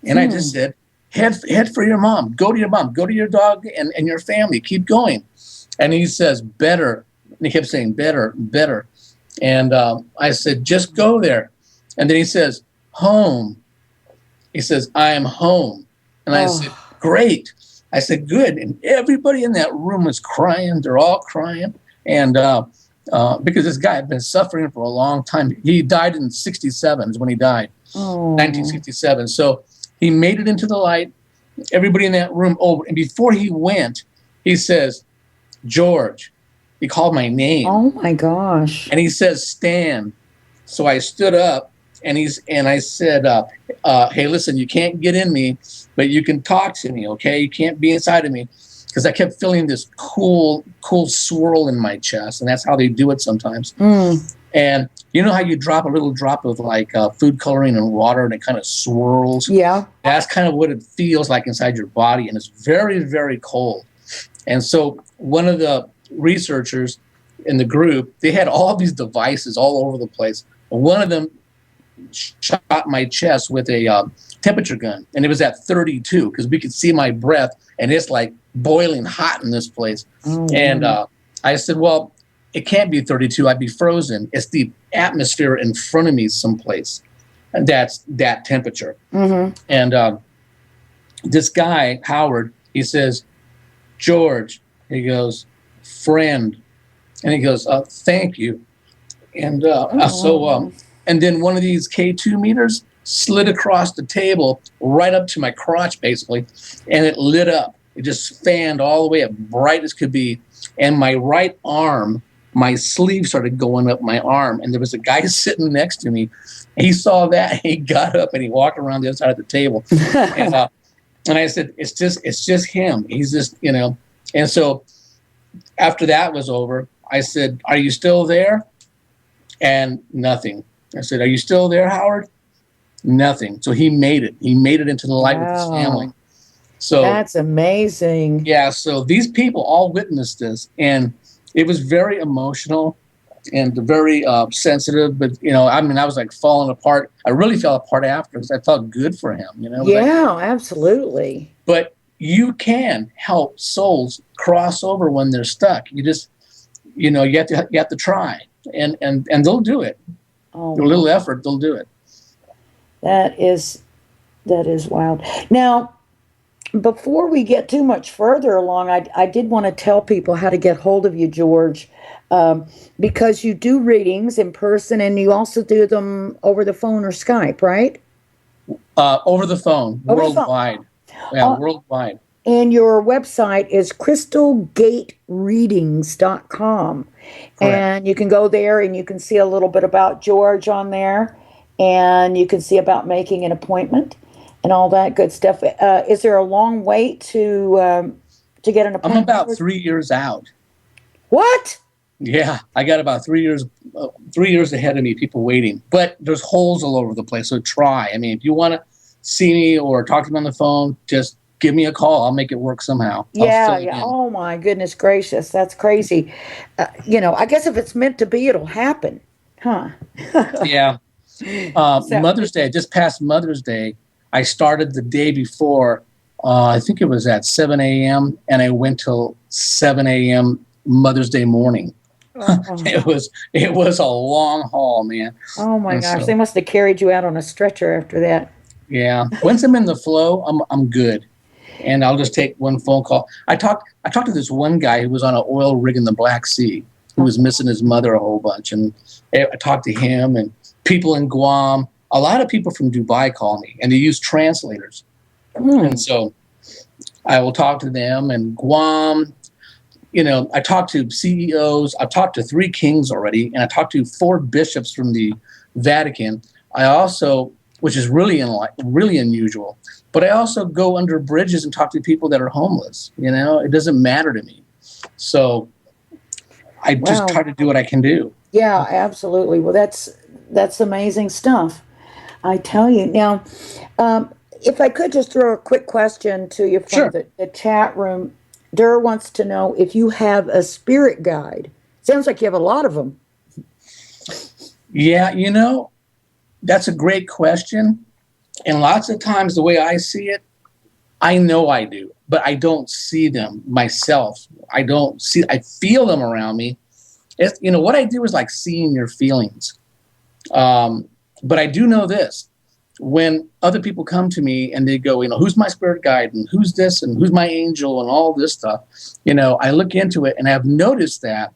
And I just said, head for your mom. Go to your mom. Go to your dog and your family. Keep going. And he says, better. And he kept saying, better, better. And I said, just go there. And then he says, home. He says, I am home. And I said, great. I said, good. And everybody in that room was crying. They're all crying. And because this guy had been suffering for a long time. He died in 1967 is when he died, 1967. So he made it into the light. Everybody in that room. Oh, and before he went, he says, George. He called my name. Oh, my gosh. And he says, stand. So I stood up. And I said, hey, listen, you can't get in me, but you can talk to me, okay? You can't be inside of me. Because I kept feeling this cool swirl in my chest, and that's how they do it sometimes. And you know how you drop a little drop of like food coloring in water, and it kind of swirls? Yeah. That's kind of what it feels like inside your body, and it's very, very cold. And so one of the researchers in the group, they had all these devices all over the place. One of them shot my chest with a temperature gun, and it was at 32 because we could see my breath, and it's like boiling hot in this place. And I said, well, it can't be 32. I'd be frozen. It's the atmosphere in front of me someplace, and that's that temperature. And this guy, Howard, he says, George, he goes, friend. And he goes, thank you. And and then one of these K2 meters slid across the table right up to my crotch, basically, and it lit up. It just fanned all the way up, bright as could be. And my right arm, my sleeve started going up my arm, and there was a guy sitting next to me. He saw that, and he got up and he walked around the other side of the table. And I said, it's just him. He's just, you know. And so after that was over, I said, are you still there? And nothing. I said, are you still there, Howard? Nothing. So he made it. He made it into the light with his family. So that's amazing. Yeah. So these people all witnessed this, and it was very emotional and very sensitive. But, you know, I mean, I was like falling apart. I really fell apart after because I felt good for him, you know? Yeah, absolutely. But you can help souls cross over when they're stuck. You just, you know, you have to try, and they'll do it. Oh, a little effort, they'll do it. That is wild. Now, before we get too much further along, I did want to tell people how to get hold of you, George, because you do readings in person and you also do them over the phone or Skype, right? Over the phone, worldwide. Yeah, worldwide. And your website is crystalgatereadings.com. And you can go there and you can see a little bit about George on there, and you can see about making an appointment and all that good stuff. Is there a long wait to get an appointment? I'm about 3 years out. What? Yeah, I got about 3 years ahead of me, people waiting. But there's holes all over the place, so try. I mean, if you want to see me or talk to me on the phone, just give me a call. I'll make it work somehow. Yeah. Oh, my goodness gracious. That's crazy. You know, I guess if it's meant to be, it'll happen. Huh? Yeah. Mother's Day, just past Mother's Day, I started the day before. I think it was at 7 a.m. and I went till 7 a.m. Mother's Day morning. It was a long haul, man. Oh my gosh, so, they must have carried you out on a stretcher after that. Yeah. Once I'm in the flow, I'm good. And I'll just take one phone call. I talked to this one guy who was on an oil rig in the Black Sea who was missing his mother a whole bunch. And I talked to him and people in Guam. A lot of people from Dubai call me, and they use translators. And so I will talk to them. And Guam, you know, I talked to CEOs. I've talked to 3 kings already, and I talked to 4 bishops from the Vatican. I also, which is really unusual, but I also go under bridges and talk to people that are homeless. You know, it doesn't matter to me. So I just try to do what I can do. Yeah, absolutely. Well, that's amazing stuff. I tell you. Now, if I could just throw a quick question to you from the chat room. Durr wants to know if you have a spirit guide. Sounds like you have a lot of them. Yeah, you know, that's a great question. And lots of times the way I see it, I know I do, but I don't see them myself. I feel them around me. You know, what I do is like seeing your feelings. But I do know this. When other people come to me and they go, you know, who's my spirit guide and who's this and who's my angel and all this stuff, you know, I look into it and I've noticed that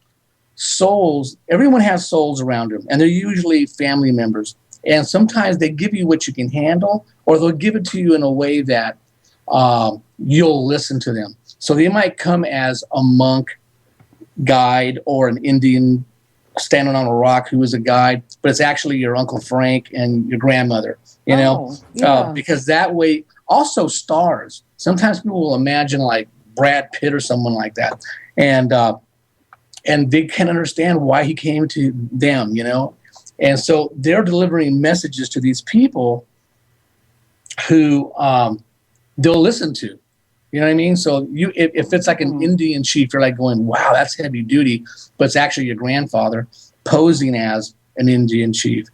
souls, everyone has souls around them, and they're usually family members. And sometimes they give you what you can handle, or they'll give it to you in a way that you'll listen to them. So they might come as a monk guide or an Indian standing on a rock who is a guide, but it's actually your Uncle Frank and your grandmother, you know, because that way, also stars. Sometimes people will imagine like Brad Pitt or someone like that. And they can understand why he came to them, you know. And so they're delivering messages to these people who they'll listen to. You know what I mean? So if it's like an Indian chief, you're like going, wow, that's heavy duty, but it's actually your grandfather posing as an Indian chief.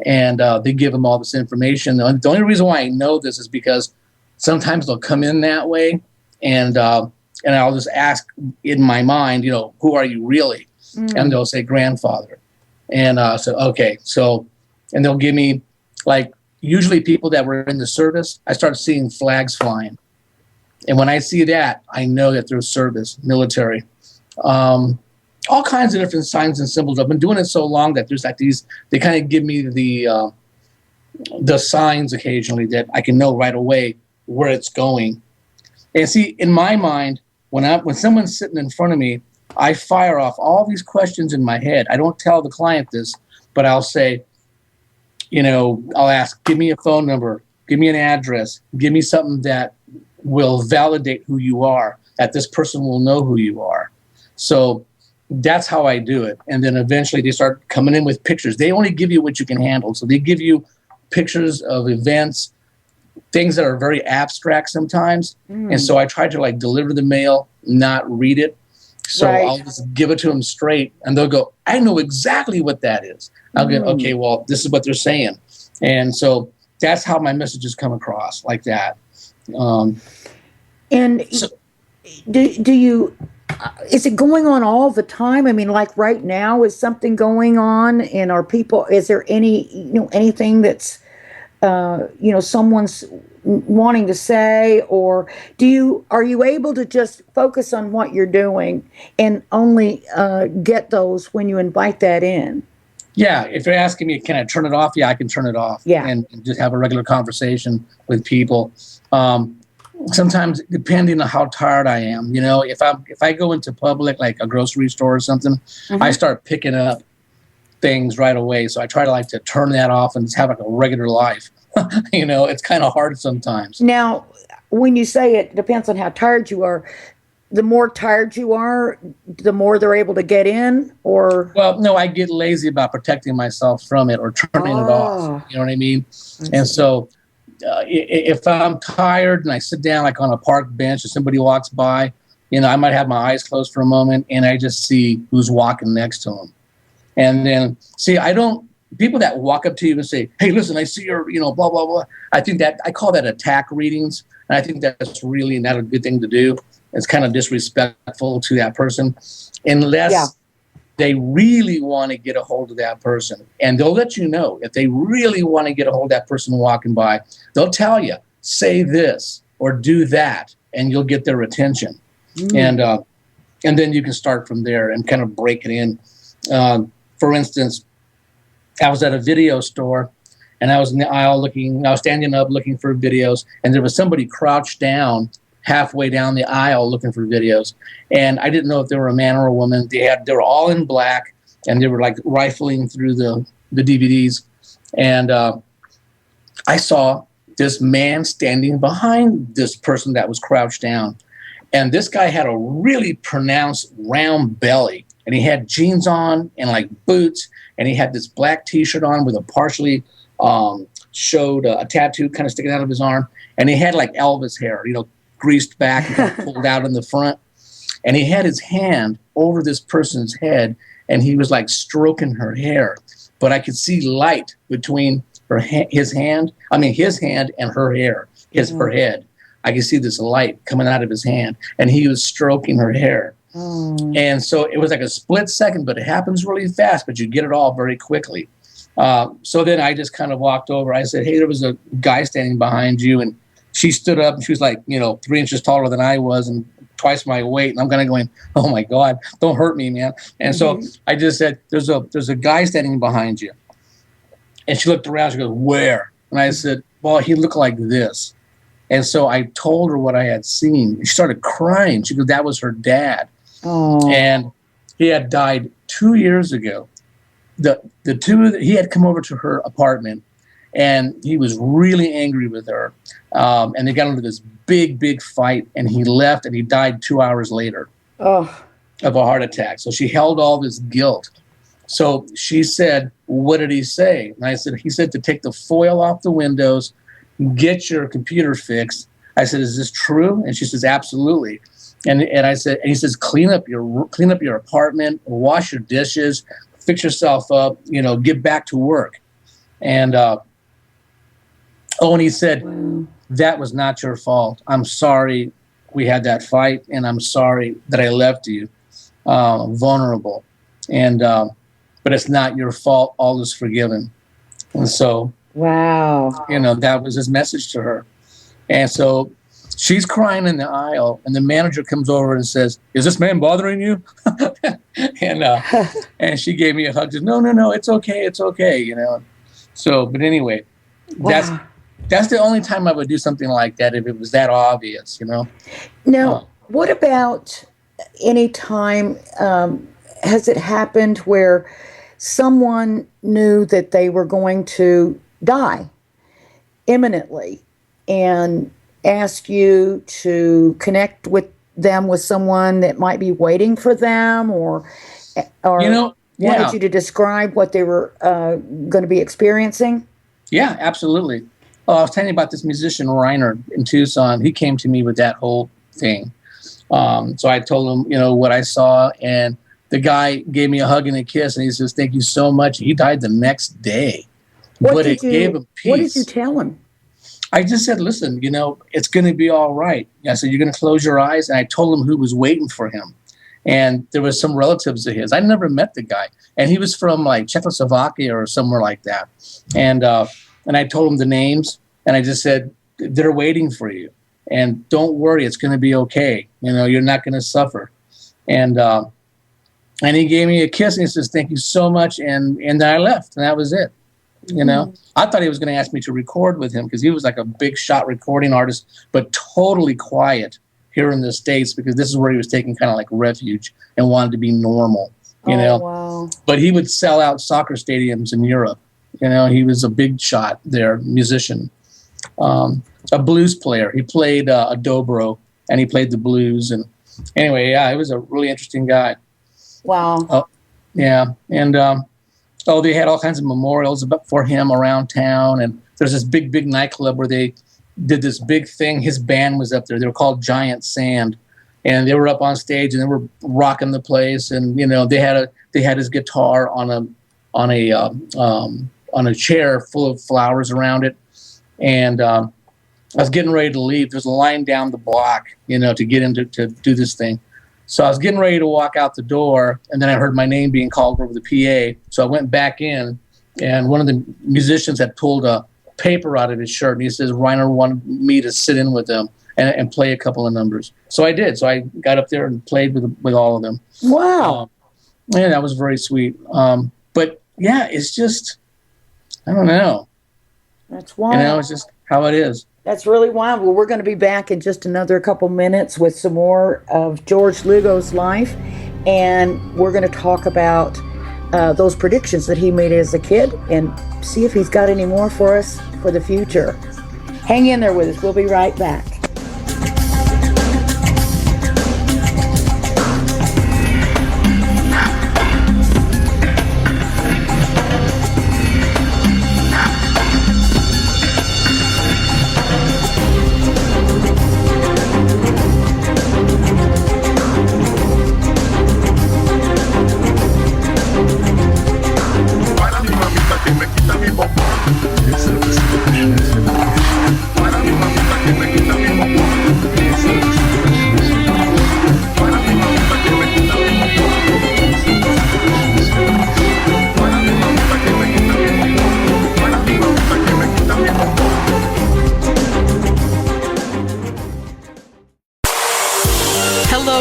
And they give them all this information. The only reason why I know this is because sometimes they'll come in that way, and I'll just ask in my mind, you know, who are you really? And they'll say grandfather. And so, okay. So, and they'll give me, like, usually people that were in the service, I start seeing flags flying. And when I see that, I know that they're service, military. all kinds of different signs and symbols. I've been doing it so long that there's like these, they kind of give me the signs occasionally that I can know right away where it's going. And see, in my mind, when someone's sitting in front of me, I fire off all these questions in my head. I don't tell the client this, but I'll say, I'll ask, give me a phone number, give me an address, give me something that will validate who you are, that this person will know who you are. So that's how I do it. And then eventually they start coming in with pictures. They only give you what you can handle. So they give you pictures of events, things that are very abstract sometimes. And so I try to like deliver the mail, not read it. So I'll just give it to them straight and they'll go, I know exactly what that is. I'll go, okay, well, this is what they're saying. And so that's how my messages come across, like that. Do you, is it going on all the time? I mean, like right now, is something going on, and are people, is there any, anything that's, someone's wanting to say, or are you able to just focus on what you're doing and only get those when you invite that in? Yeah, if you're asking me, can I turn it off? Yeah, I can turn it off. Yeah. And just have a regular conversation with people. Sometimes, depending on how tired I am, if I go into public, like a grocery store or something, I start picking up things right away. So I try to turn that off and just have like a regular life. It's kind of hard sometimes. Now, when you say it depends on how tired you are, the more tired you are, the more they're able to get in, or? Well, no, I get lazy about protecting myself from it or turning it off. You know what I mean? And so if I'm tired and I sit down like on a park bench and somebody walks by, I might have my eyes closed for a moment and I just see who's walking next to them. And then, people that walk up to you and say, hey, listen, I see your, blah, blah, blah. I call that attack readings. And I think that's really not a good thing to do. It's kind of disrespectful to that person unless they really want to get a hold of that person. And they'll let you know if they really want to get a hold of that person walking by. They'll tell you, say this or do that, and you'll get their attention. And then you can start from there and kind of break it in. For instance, I was at a video store and I was in the aisle I was standing up looking for videos, and there was somebody crouched down halfway down the aisle looking for videos. And I didn't know if they were a man or a woman. They were all in black and they were like rifling through the DVDs. And I saw this man standing behind this person that was crouched down. And this guy had a really pronounced round belly, and he had jeans on and like boots, and he had this black t-shirt on with a partially showed a tattoo kind of sticking out of his arm. And he had like Elvis hair, greased back and kind of pulled out in the front. And he had his hand over this person's head, and he was like stroking her hair. But I could see light between his hand and her hair, her head. I could see this light coming out of his hand, and he was stroking her hair. And so it was like a split second, but it happens really fast, but you get it all very quickly. So then I just kind of walked over. I said, hey, there was a guy standing behind you. And she stood up, and she was like, 3 inches taller than I was and twice my weight. And I'm kind of going, oh my God, don't hurt me, man. And so I just said, there's a guy standing behind you. And she looked around, she goes, where? And I said, well, he looked like this. And so I told her what I had seen. She started crying. She goes, that was her dad. Oh. And he had died 2 years ago. He had come over to her apartment, and he was really angry with her. And they got into this big fight, and he left, and he died 2 hours later of a heart attack. So she held all this guilt. So she said, what did he say? And I said, he said to take the foil off the windows, get your computer fixed. I said, is this true? And she says, absolutely. And I said, and he says, clean up your apartment, wash your dishes, fix yourself up, get back to work. And and he said, that was not your fault. I'm sorry we had that fight, and I'm sorry that I left you vulnerable. And but it's not your fault. All is forgiven. And so, wow, that was his message to her. And so She's crying in the aisle, and the manager comes over and says, "Is this man bothering you?" and she gave me a hug. Says, "No, it's okay, So, but anyway, Wow. that's the only time I would do something like that if it was that obvious, Now, what about any time has it happened where someone knew that they were going to die imminently and asked you to connect with them with someone that might be waiting for them, or wanted you to describe what they were going to be experiencing? Yeah, absolutely. I was telling you about this musician, Reiner, in Tucson. He came to me with that whole thing. So I told him, what I saw, and the guy gave me a hug and a kiss, and he says, "Thank you so much." He died the next day. But it gave him peace. What did you tell him? I just said, "Listen, it's going to be all right." I said, "You're going to close your eyes." And I told him who was waiting for him. And there was some relatives of his. I never met the guy. And he was from like Czechoslovakia or somewhere like that. And I told him the names, and I just said, "They're waiting for you. And don't worry, it's going to be okay. You're not going to suffer." And he gave me a kiss, and he says, "Thank you so much." And then I left, and that was it. I thought he was going to ask me to record with him because he was like a big shot recording artist, but totally quiet here in the States, because this is where he was taking kind of like refuge and wanted to be normal, Wow. But he would sell out soccer stadiums in Europe. He was a big shot there, musician, a blues player. He played a dobro, and he played the blues. And anyway, yeah, he was a really interesting guy. Wow. Yeah. And, they had all kinds of memorials for him around town. And there's this big nightclub where they did this big thing. His band was up there. They were called Giant Sand. And they were up on stage, and they were rocking the place. And, they had his guitar on a chair full of flowers around it. And I was getting ready to leave. There's a line down the block, to get in to do this thing. So I was getting ready to walk out the door, and then I heard my name being called over the PA. So I went back in, and one of the musicians had pulled a paper out of his shirt, and he says Reiner wanted me to sit in with them and play a couple of numbers. So I did. So I got up there and played with all of them. Wow. Yeah, that was very sweet. But yeah, it's just, I don't know. That's wild. It's just how it is. That's really wild. Well, we're going to be back in just another couple minutes with some more of George Lugo's life, and we're going to talk about those predictions that he made as a kid and see if he's got any more for us for the future. Hang in there with us. We'll be right back.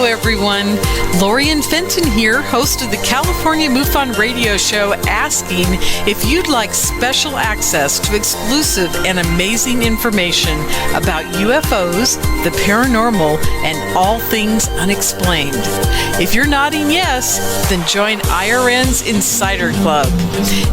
Everyone, Lorian Fenton here, host of the California MUFON radio show, asking if you'd like special access to exclusive and amazing information about UFOs, the paranormal, and all things unexplained. If you're nodding yes, then join IRN's Insider Club.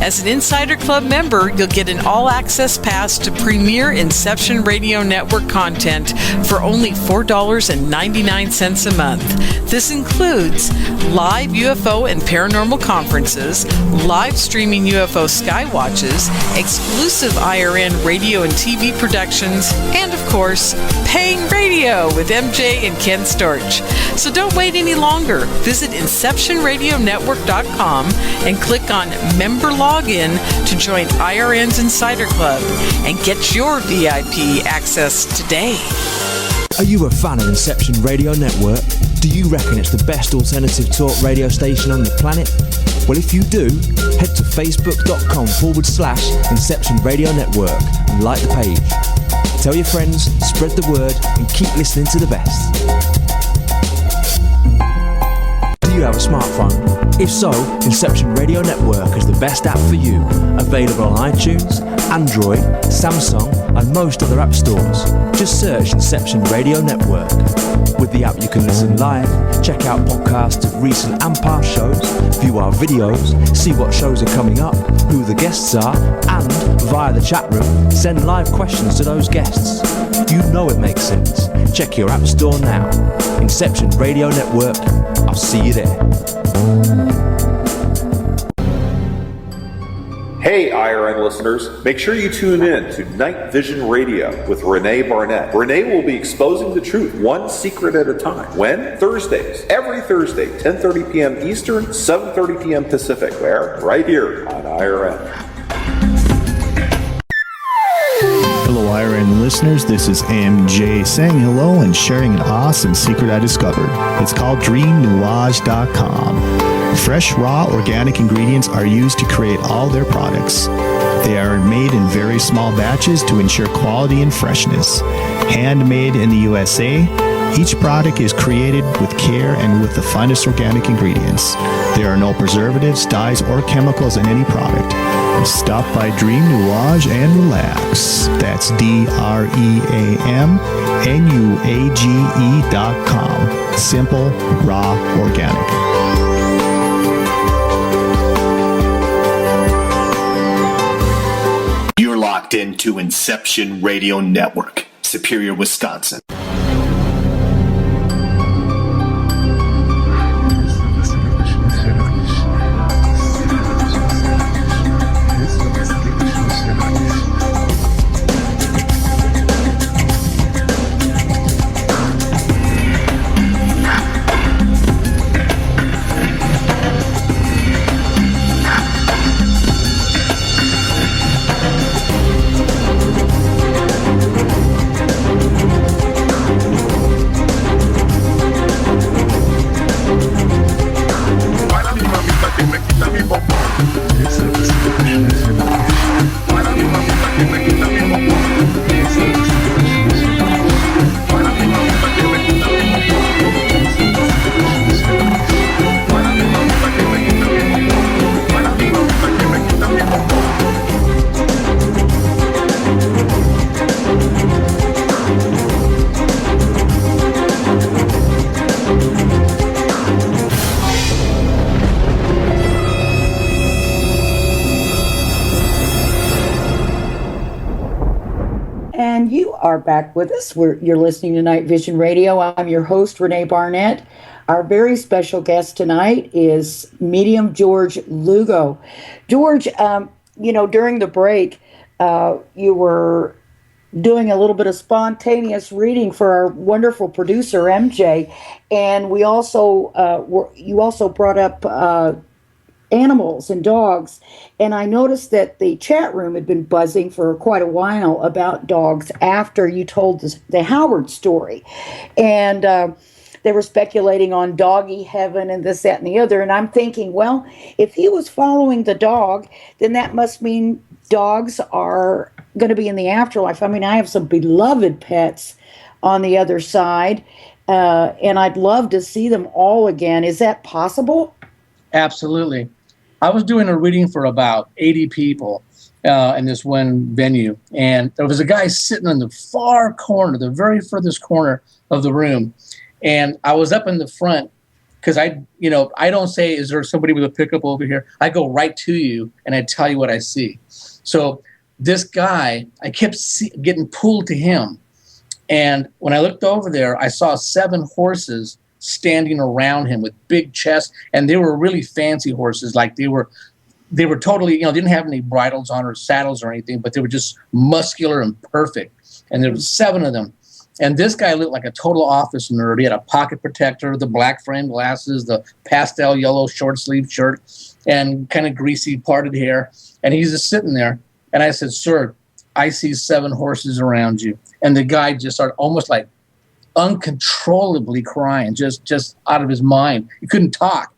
As an Insider Club member, you'll get an all-access pass to premier Inception Radio Network content for only $4.99 a month. This includes live UFO and paranormal conferences, live streaming UFO skywatches, exclusive IRN radio and TV productions, and of course, paying radio with MJ and Ken Storch. So don't wait any longer. Visit InceptionRadioNetwork.com and click on Member Login to join IRN's Insider Club and get your VIP access today. Are you a fan of Inception Radio Network? Do you reckon it's the best alternative talk radio station on the planet? Well, if you do, head to facebook.com/Inception Radio Network and like the page. Tell your friends, spread the word, and keep listening to the best. Do you have a smartphone? If so, Inception Radio Network is the best app for you. Available on iTunes, Android, Samsung, and most other app stores. Just search Inception Radio Network. With the app you can listen live, check out podcasts of recent and past shows, view our videos, see what shows are coming up, who the guests are, and, via the chat room, send live questions to those guests. You know it makes sense. Check your app store now. Inception Radio Network. I'll see you there. Hey, IRN listeners, make sure you tune in to Night Vision Radio with René Barnett. René will be exposing the truth one secret at a time. When? Thursdays. Every Thursday, 10:30 p.m. Eastern, 7:30 p.m. Pacific. Where? Right here on IRN. Hello, IRN listeners. This is MJ saying hello and sharing an awesome secret I discovered. It's called DreamNuage.com. Fresh, raw, organic ingredients are used to create all their products. They are made in very small batches to ensure quality and freshness. Handmade in the USA, each product is created with care and with the finest organic ingredients. There are no preservatives, dyes, or chemicals in any product. Stop by Dream Nuage and relax. That's DreamNuage.com. Simple, raw, organic. You're locked into Inception Radio Network, Superior, Wisconsin. And you are back with us. You're listening to Night Vision Radio. I'm your host, René Barnett. Our very special guest tonight is medium George Lugo. George, during the break, you were doing a little bit of spontaneous reading for our wonderful producer, MJ. And we also, you also brought up animals and dogs, and I noticed that the chat room had been buzzing for quite a while about dogs after you told the Howard story, and they were speculating on doggy heaven and this, that, and the other, and I'm thinking, well, if he was following the dog, then that must mean dogs are going to be in the afterlife. I mean, I have some beloved pets on the other side, and I'd love to see them all again. Is that possible? Absolutely. I was doing a reading for about 80 people in this one venue, and there was a guy sitting in the far corner, the very furthest corner of the room, and I was up in the front because I don't say, is there somebody with a pickup over here? I go right to you, and I tell you what I see. So this guy, I kept getting pulled to him, and when I looked over there, I saw 7 horses standing around him with big chests, and they were really fancy horses. Like they were totally, didn't have any bridles on or saddles or anything, but they were just muscular and perfect. And there was 7 of them. And this guy looked like a total office nerd. He had a pocket protector, the black frame glasses, the pastel yellow short sleeve shirt, and kind of greasy parted hair. And he's just sitting there. And I said, "Sir, I see 7 horses around you." And the guy just started almost like uncontrollably crying, just out of his mind. He couldn't talk.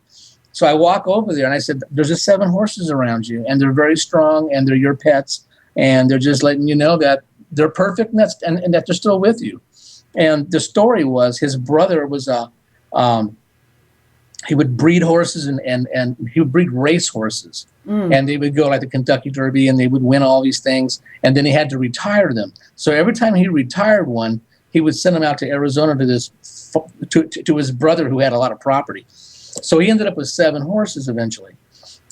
So I walk over there and I said, "There's just 7 horses around you, and they're very strong, and they're your pets, and they're just letting you know that they're perfect and that they're still with you. And the story was his brother was he would breed horses and he would breed race horses. And they would go like the Kentucky Derby and they would win all these things. And then he had to retire them. So every time he retired one, he would send them out to Arizona to his brother who had a lot of property. So he ended up with 7 horses eventually.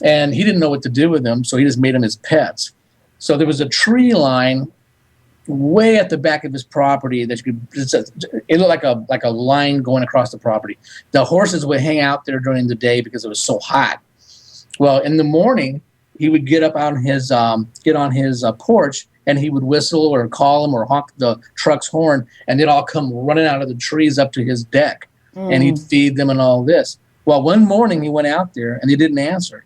And he didn't know what to do with them, so he just made them his pets. So there was a tree line way at the back of his property that it looked like a line going across the property. The horses would hang out there during the day because it was so hot. Well, in the morning, he would get on his porch and he would whistle or call them or honk the truck's horn, and they'd all come running out of the trees up to his deck, and he'd feed them and all this. Well, one morning he went out there and they didn't answer,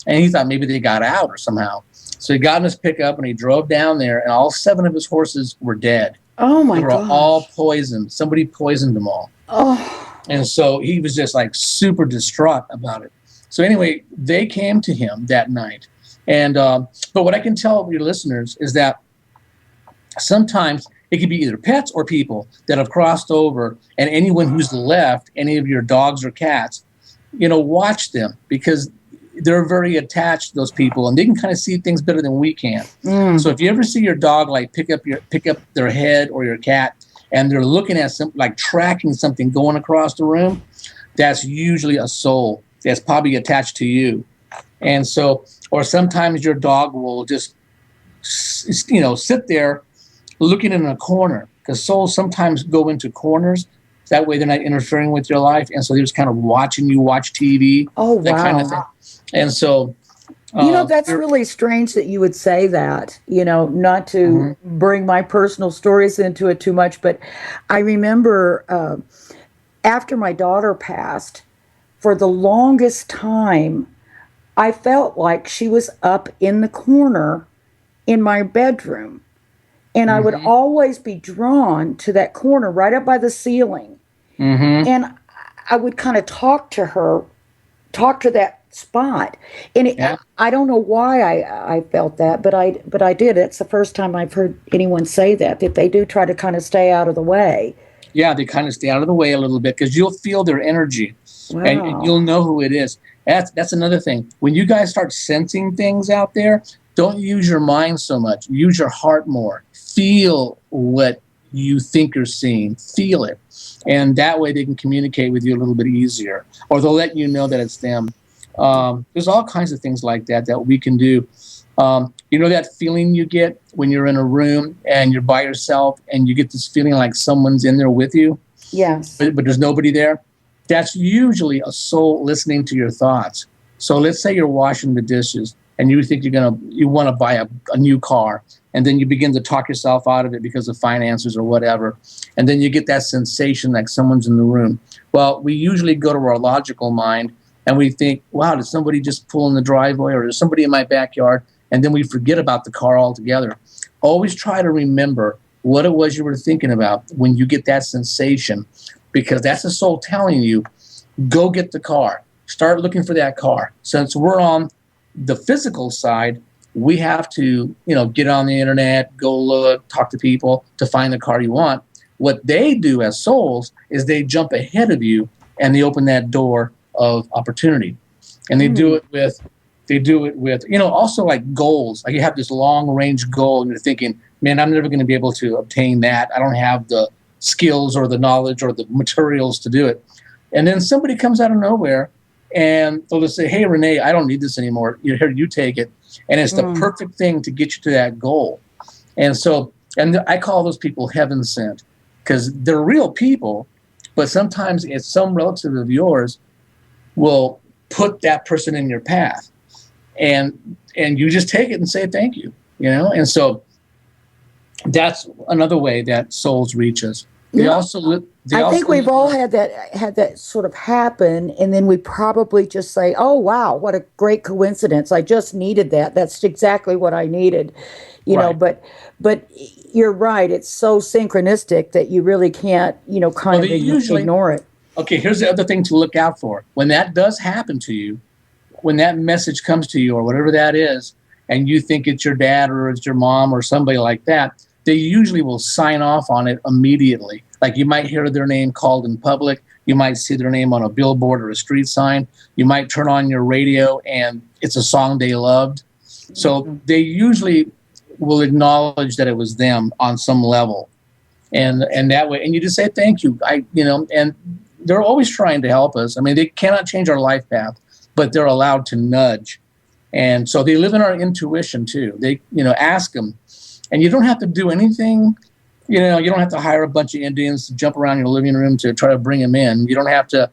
and he thought maybe they got out or somehow. So he got in his pickup and he drove down there, and all 7 of his horses were dead. Oh my God! They were all poisoned. Somebody poisoned them all. Oh. And so he was just like super distraught about it. So anyway, they came to him that night. And but what I can tell your listeners is that sometimes it could be either pets or people that have crossed over, and anyone who's left, any of your dogs or cats, watch them, because they're very attached to those people, and they can kind of see things better than we can. So if you ever see your dog like pick up their head, or your cat, and they're looking at something, like tracking something going across the room, that's usually a soul that's probably attached to you. And so, or sometimes your dog will just, sit there looking in a corner, because souls sometimes go into corners. That way they're not interfering with your life. And so they're just kind of watching you watch TV. Oh, that wow. kind of thing. And so, that's really strange that you would say that, not to bring my personal stories into it too much. But I remember after my daughter passed, for the longest time, I felt like she was up in the corner in my bedroom. And I would always be drawn to that corner right up by the ceiling. And I would kind of talk to that spot. And I don't know why I felt that, but I did. It's the first time I've heard anyone say that they do try to kind of stay out of the way. Yeah, they kind of stay out of the way a little bit, because you'll feel their energy. Wow. And you'll know who it is. That's another thing. When you guys start sensing things out there, don't use your mind so much. Use your heart more. Feel what you think you're seeing. Feel it. And that way they can communicate with you a little bit easier, or they'll let you know that it's them. There's all kinds of things like that we can do. That feeling you get when you're in a room and you're by yourself and you get this feeling like someone's in there with you? Yes. But there's nobody there? That's usually a soul listening to your thoughts. So let's say you're washing the dishes and you think you want to buy a new car, and then you begin to talk yourself out of it because of finances or whatever, and then you get that sensation like someone's in the room. Well, we usually go to our logical mind and we think, wow, did somebody just pull in the driveway, or there's somebody in my backyard, and then we forget about the car altogether. Always try to remember what it was you were thinking about when you get that sensation, because that's the soul telling you, go get the car. Start looking for that car. Since we're on the physical side, we have to, get on the internet, go look, talk to people to find the car you want. What they do as souls is they jump ahead of you and they open that door of opportunity. And they do it with, also like goals. Like you have this long range goal and you're thinking, man, I'm never going to be able to obtain that. I don't have the skills or the knowledge or the materials to do it. And then somebody comes out of nowhere and they'll just say, hey, René, I don't need this anymore. Here, you take it. And it's the perfect thing to get you to that goal. And so, I call those people heaven sent, because they're real people, but sometimes it's some relative of yours will put that person in your path. And you just take it and say thank you, And so that's another way that souls reach us. I think we've all had that sort of happen, and then we probably just say, "Oh wow, what a great coincidence! I just needed that. That's exactly what I needed," know. But you're right; it's so synchronistic that you really can't, ignore it. Okay, here's the other thing to look out for. When that does happen to you, when that message comes to you or whatever that is, and you think it's your dad or it's your mom or somebody like that, they usually will sign off on it immediately. Like you might hear their name called in public. You might see their name on a billboard or a street sign. You might turn on your radio and it's a song they loved. So they usually will acknowledge that it was them on some level. And that way, and you just say, thank you. And they're always trying to help us. I mean, they cannot change our life path, but they're allowed to nudge. And so they live in our intuition too. They, ask them. And you don't have to do anything. You don't have to hire a bunch of Indians to jump around your living room to try to bring them in. You don't have to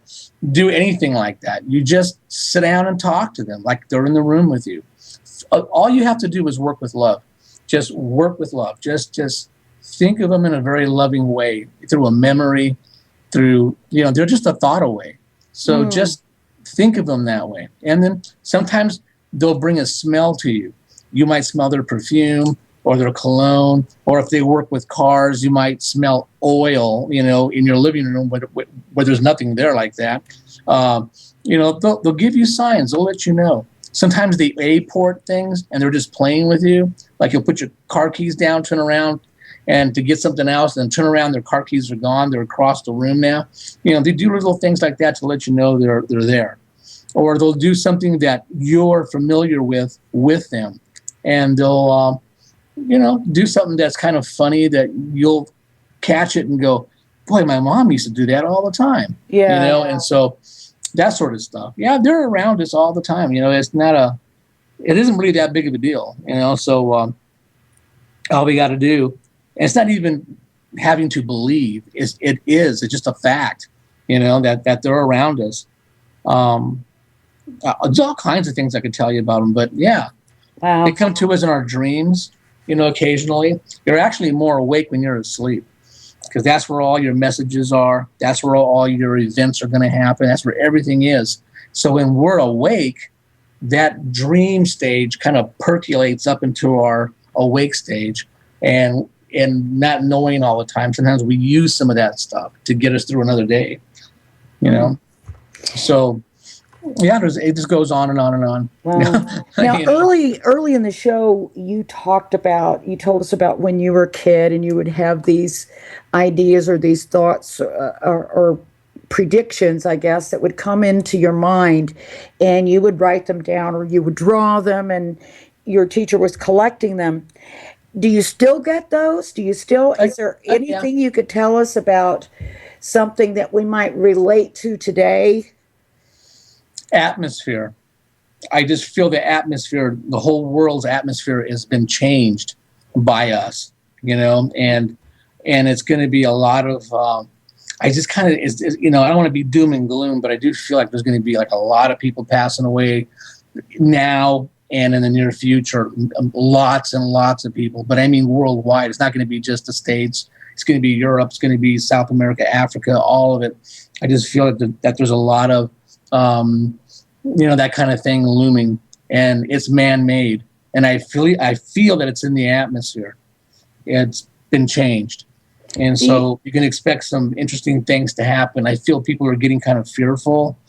do anything like that. You just sit down and talk to them like they're in the room with you. All you have to do is work with love. Just work with love. Just think of them in a very loving way, through a memory, through, they're just a thought away. So just think of them that way. And then sometimes they'll bring a smell to you. You might smell their perfume or their cologne, or if they work with cars, you might smell oil, in your living room where there's nothing there like that. They'll give you signs. They'll let you know. Sometimes they A-port things and they're just playing with you. Like you'll put your car keys down, turn around, and to get something else, and turn around, their car keys are gone. They're across the room now. They do little things like that to let you know they're there. Or they'll do something that you're familiar with them. And they'll, do something that's kind of funny that you'll catch it and go, boy, my mom used to do that all the time. Yeah. And so that sort of stuff. Yeah, they're around us all the time. It isn't really that big of a deal, so all we got to do, and it's not even having to believe, it's just a fact, that they're around us. There's all kinds of things I could tell you about them, but yeah, wow. They come to us in our dreams, occasionally. You're actually more awake when you're asleep, because that's where all your messages are. That's where all your events are going to happen. That's where everything is. So when we're awake, that dream stage kind of percolates up into our awake stage, and not knowing all the time, sometimes we use some of that stuff to get us through another day, So, yeah, it just goes on and on and on. Wow. Now, early in the show, you told us about when you were a kid and you would have these ideas or these thoughts or predictions, I guess, that would come into your mind, and you would write them down or you would draw them, and your teacher was collecting them. Do you still get those? Is there anything you could tell us about something that we might relate to today? Atmosphere. I just feel the atmosphere, the whole world's atmosphere has been changed by us, and it's going to be a lot of, I just kind of, I don't want to be doom and gloom, but I do feel like there's going to be like a lot of people passing away now and in the near future, lots and lots of people, but I mean worldwide. It's not going to be just the States. It's going to be Europe. It's going to be South America, Africa, all of it. I just feel that there's a lot of, that kind of thing looming, and it's man-made. And I feel that it's in the atmosphere. It's been changed. And so you can expect some interesting things to happen. I feel people are getting kind of fearful.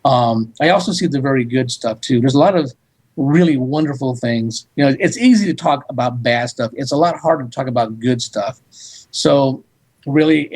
I also see the very good stuff too. There's a lot of really wonderful things. It's easy to talk about bad stuff. It's a lot harder to talk about good stuff. So really,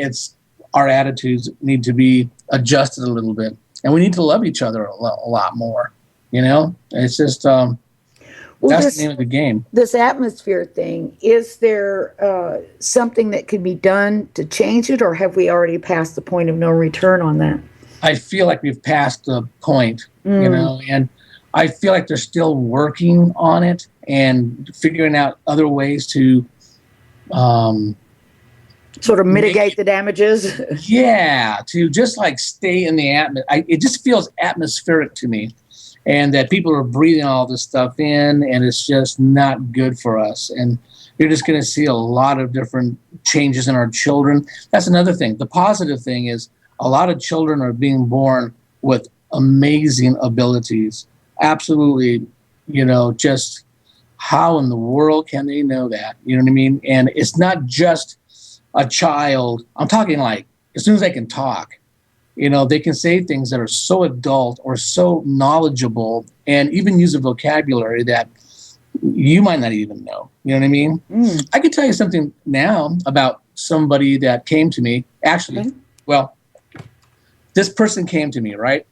our attitudes need to be adjusted a little bit. And we need to love each other a lot more, It's just, that's the name of the game. This atmosphere thing, is there something that can be done to change it, or have we already passed the point of no return on that? I feel like we've passed the point, and I feel like they're still working on it and figuring out other ways to sort of mitigate the damages. Yeah, to just like stay in the atmosphere. It just feels atmospheric to me, and that people are breathing all this stuff in, and it's just not good for us. And you're just going to see a lot of different changes in our children. That's another thing. The positive thing is a lot of children are being born with amazing abilities. Absolutely, just how in the world can they know that? You know what I mean? And it's not just a child. I'm talking like as soon as they can talk, they can say things that are so adult or so knowledgeable, and even use a vocabulary that you might not even know. You know what I mean? I could tell you something now about somebody that came to me. Actually, well, this person came to me, right?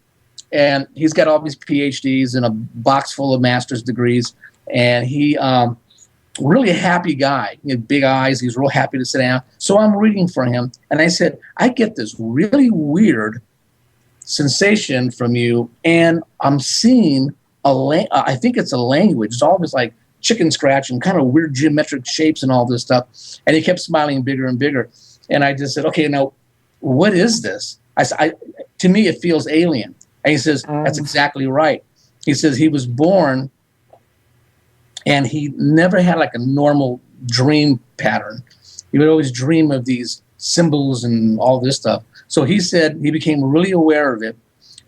And he's got all these PhDs and a box full of master's degrees. And he, really a happy guy. He had big eyes. He's real happy to sit down. So I'm reading for him. And I said, I get this really weird sensation from you. And I'm seeing I think it's a language. It's always like chicken scratch and kind of weird geometric shapes and all this stuff. And he kept smiling bigger and bigger. And I just said, okay, now what is this? To me, it feels alien. And he says, that's exactly right. He says he was born and he never had like a normal dream pattern. He would always dream of these symbols and all this stuff. So he said he became really aware of it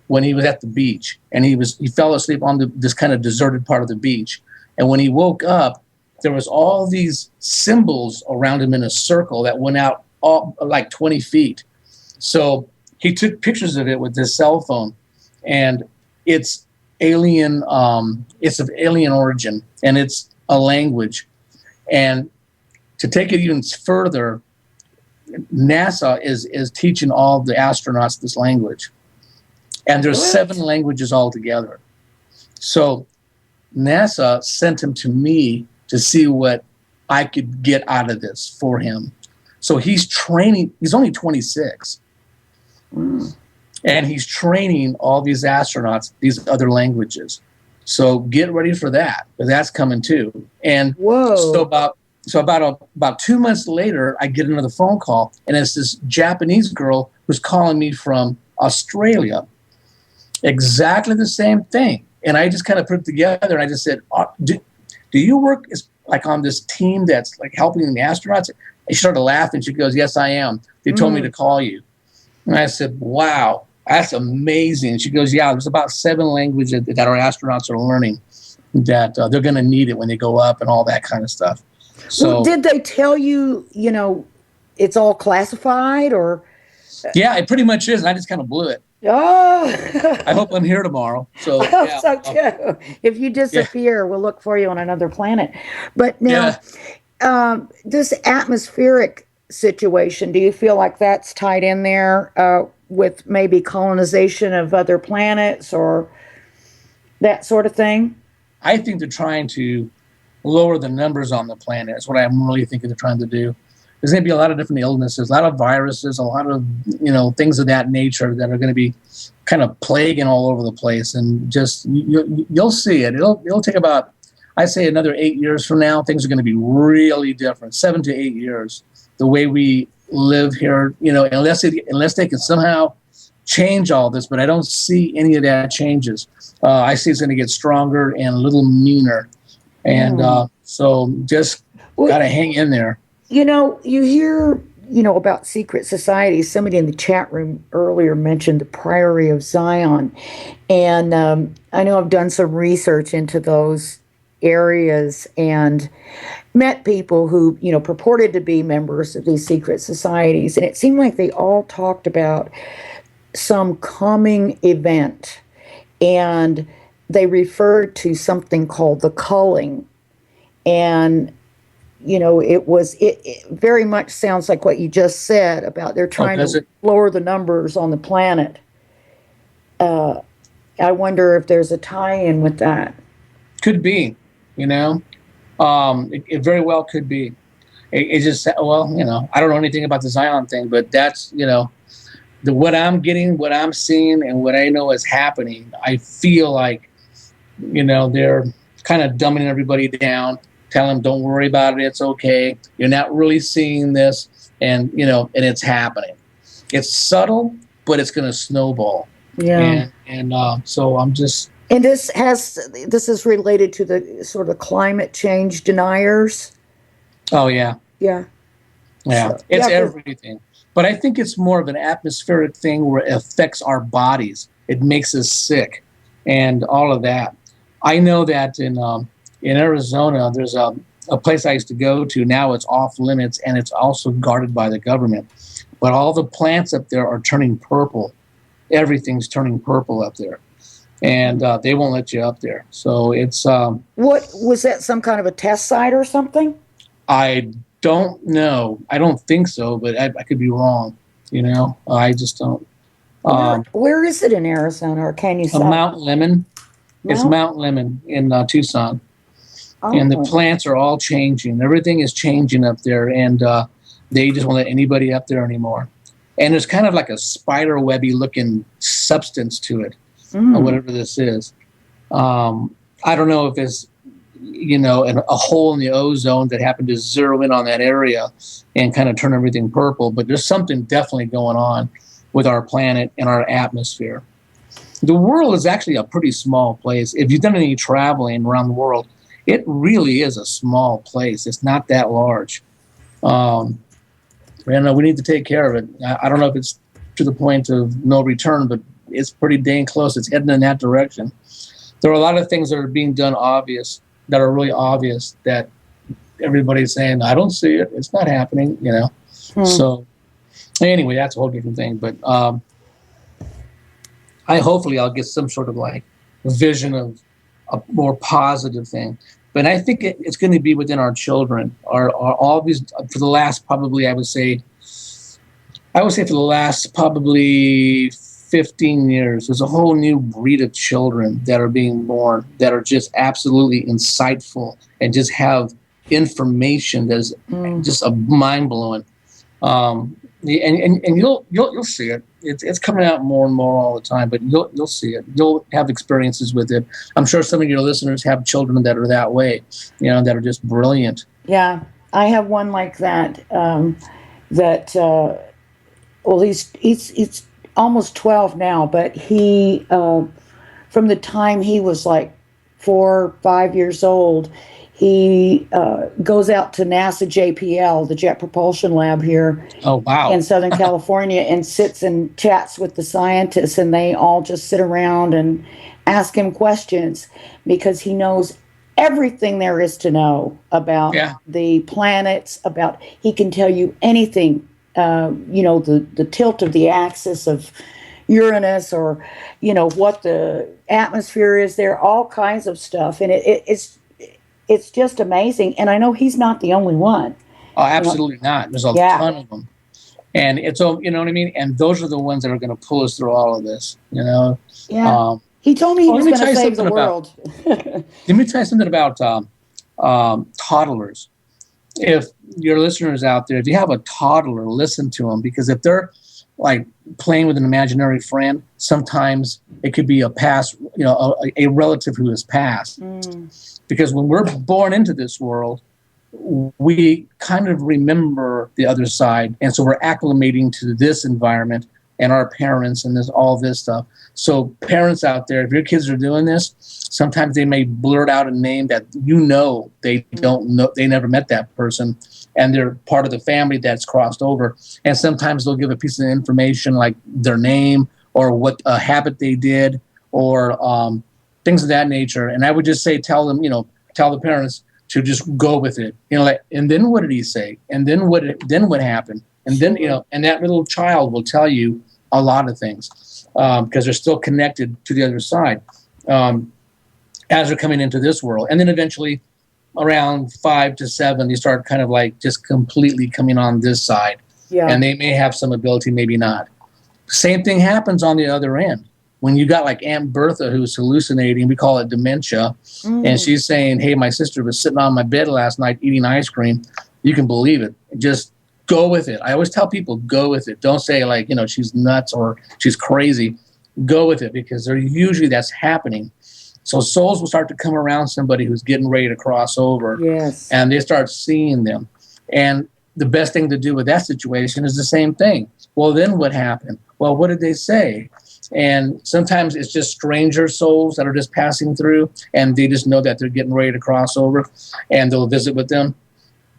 when he was at the beach, and he fell asleep on this kind of deserted part of the beach. And when he woke up, there was all these symbols around him in a circle that went out all like 20 feet. So he took pictures of it with his cell phone, and it's alien. It's of alien origin, and it's a language. And to take it even further, NASA is teaching all the astronauts this language. And there's 7 languages altogether. So NASA sent him to me to see what I could get out of this for him. So he's training. He's only 26. And he's training all these astronauts, these other languages. So get ready for that. But that's coming too. And so about 2 months later, I get another phone call. And it's this Japanese girl who's calling me from Australia. Exactly the same thing. And I just kind of put it together, and I just said, do you work like on this team that's like helping the astronauts? And she started laughing. She goes, yes, I am. They told me to call you. And I said, wow, that's amazing. She goes, yeah, there's about 7 languages that our astronauts are learning that they're going to need it when they go up and all that kind of stuff. So did they tell you, it's all classified or? Yeah, it pretty much is. And I just kind of blew it. Oh, I hope I'm here tomorrow. So, I hope so too. If you disappear, we'll look for you on another planet. But now, this atmospheric situation, do you feel like that's tied in there with maybe colonization of other planets or that sort of thing? I think they're trying to lower the numbers on the planet. That's what I'm really thinking they're trying to do. There's going to be a lot of different illnesses, a lot of viruses, a lot of, things of that nature that are going to be kind of plaguing all over the place. And just, you'll see it. It'll take about, I say another 8 years from now, things are going to be really different, 7 to 8 years. The way we live here, unless they can somehow change all this, but I don't see any of that changes. I see it's going to get stronger and a little meaner. And so just got to hang in there. You hear, about secret societies. Somebody in the chat room earlier mentioned the Priory of Zion. And I know I've done some research into those areas and met people who, purported to be members of these secret societies. And it seemed like they all talked about some coming event. And they referred to something called the culling. And it very much sounds like what you just said about they're trying to lower the numbers on the planet. I wonder if there's a tie-in with that. Could be, it very well could be. It just, I don't know anything about the Zion thing, but that's, what I'm getting, what I'm seeing, and what I know is happening. I feel like, they're kind of dumbing everybody down. Tell them, don't worry about it. It's okay. You're not really seeing this. And, and it's happening. It's subtle, but it's going to snowball. Yeah. And so I'm just. And this is related to the sort of climate change deniers. Oh, yeah. Yeah. Yeah. So, it's everything. But I think it's more of an atmospheric thing where it affects our bodies. It makes us sick and all of that. I know that in Arizona, there's a place I used to go to. Now it's off limits, and it's also guarded by the government. But all the plants up there are turning purple. Everything's turning purple up there. and they won't let you up there. So it's What was that? Some kind of a test site or something? I don't know. I don't think so, but I could be wrong. I just don't. Where is it in Arizona, or can you say? Mount Lemon. It's Mount Lemon in Tucson. And the plants are all changing. Everything is changing up there, and they just won't let anybody up there anymore. And there's kind of like a spider webby looking substance to it, or whatever this is. I don't know if it's, a hole in the ozone that happened to zero in on that area and kind of turn everything purple. But there's something definitely going on with our planet and our atmosphere. The world is actually a pretty small place. If you've done any traveling around the world, it really is a small place. It's not that large. And we need to take care of it. I don't know if it's to the point of no return, but it's pretty dang close. It's heading in that direction. There are a lot of things that are being done that are really obvious, that everybody's saying, I don't see it. It's not happening, So anyway, that's a whole different thing. But hopefully I'll get some sort of like vision of a more positive thing. But I think it's going to be within our children. Are all these, for the last probably, I would say for the last probably 15 years, there's a whole new breed of children that are being born that are just absolutely insightful and just have information that is just mind blowing. And you'll see it. It's coming out more and more all the time, but you'll see it. You'll have experiences with it. I'm sure some of your listeners have children that are that way, that are just brilliant. Yeah, I have one like that. He's almost 12 now, but he, from the time he was like 4 or 5 years old, he goes out to NASA JPL, the Jet Propulsion Lab here in Southern California, and sits and chats with the scientists, and they all just sit around and ask him questions because he knows everything there is to know about the planets, he can tell you anything, the tilt of the axis of Uranus, or, what the atmosphere is there, all kinds of stuff. And it's just amazing. And I know he's not the only one. Oh, absolutely not. There's a ton of them. And it's, you know what I mean? And those are the ones that are going to pull us through all of this, Yeah. He told me he was going to save the world. Let me tell you something about toddlers. If your listeners out there, if you have a toddler, listen to them, because if they're like playing with an imaginary friend, sometimes it could be a past, a relative who has passed. Because when we're born into this world, we kind of remember the other side. And so we're acclimating to this environment and our parents and all this stuff. So parents out there, if your kids are doing this, sometimes they may blurt out a name that they don't know, they never met that person, and they're part of the family that's crossed over. And sometimes they'll give a piece of information like their name or what a habit they did, or things of that nature. And I would just say, tell the parents to just go with it. And then what did he say? And then what happened? And then, and that little child will tell you a lot of things because they're still connected to the other side as they're coming into this world. And then eventually around 5 to 7, you start kind of like just completely coming on this side. Yeah. And they may have some ability, maybe not. Same thing happens on the other end. When you got like Aunt Bertha who's hallucinating, we call it dementia, and she's saying, hey, my sister was sitting on my bed last night eating ice cream. You can believe it. Just go with it. I always tell people, go with it. Don't say like, she's nuts or she's crazy. Go with it, because usually that's happening. So souls will start to come around somebody who's getting ready to cross over. Yes. And they start seeing them. And the best thing to do with that situation is the same thing. Well, then what happened? Well, what did they say? And sometimes it's just stranger souls that are just passing through, and they just know that they're getting ready to cross over, and they'll visit with them.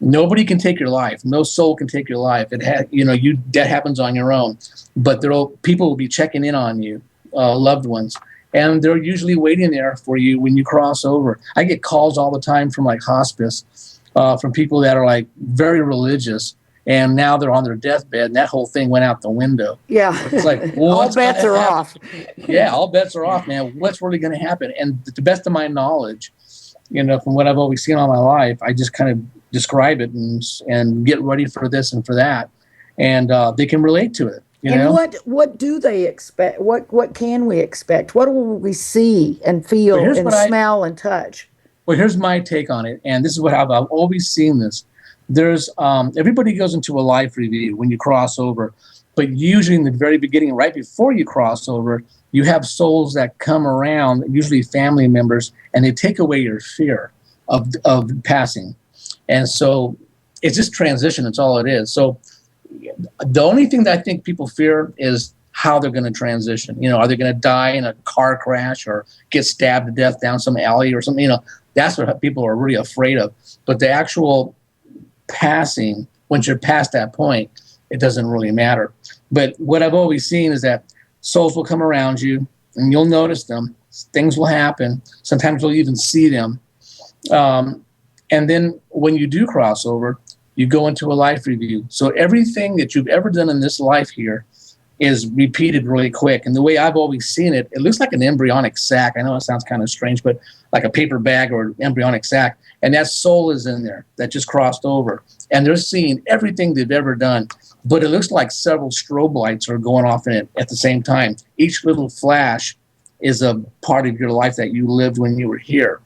Nobody can take your life. No soul can take your life. That happens on your own. But people will be checking in on you, loved ones, and they're usually waiting there for you when you cross over. I get calls all the time from like hospice, from people that are like very religious, and now they're on their deathbed, and that whole thing went out the window. Yeah. It's like, well, all what's bets gonna are happen? off. Yeah, all bets are off, man. What's really going to happen? And to the best of my knowledge, from what I've always seen all my life, I just kind of describe it and get ready for this and for that, and they can relate to it. What do they expect? What can we expect? What will we see and feel and smell and touch? Well, here's my take on it, and this is what I've always seen this. There's everybody goes into a life review when you cross over, but usually in the very beginning, right before you cross over, you have souls that come around, usually family members, and they take away your fear of passing. And so it's just transition. That's all it is. So the only thing that I think people fear is how they're going to transition. Are they going to die in a car crash or get stabbed to death down some alley or something? That's what people are really afraid of. But the actual passing, once you're past that point, it doesn't really matter. But what I've always seen is that souls will come around you and you'll notice them. Things will happen. Sometimes you'll even see them. And then when you do cross over, you go into a life review. So everything that you've ever done in this life here is repeated really quick. And the way I've always seen it, it looks like an embryonic sac. I know it sounds kind of strange, but like a paper bag or embryonic sac. And that soul is in there that just crossed over. And they're seeing everything they've ever done. But it looks like several strobe lights are going off in it at the same time. Each little flash is a part of your life that you lived when you were here.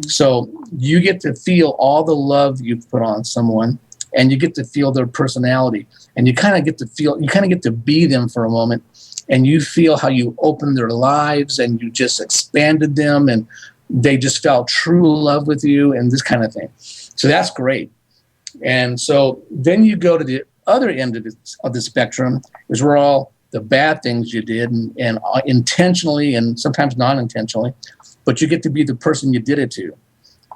So you get to feel all the love you've put on someone, and you get to feel their personality, and you kind of get to be them for a moment, and you feel how you opened their lives and you just expanded them, and they just felt true love with you and this kind of thing. So that's great. And so then you go to the other end of the spectrum, is where all the bad things you did and intentionally and sometimes non-intentionally, but you get to be the person you did it to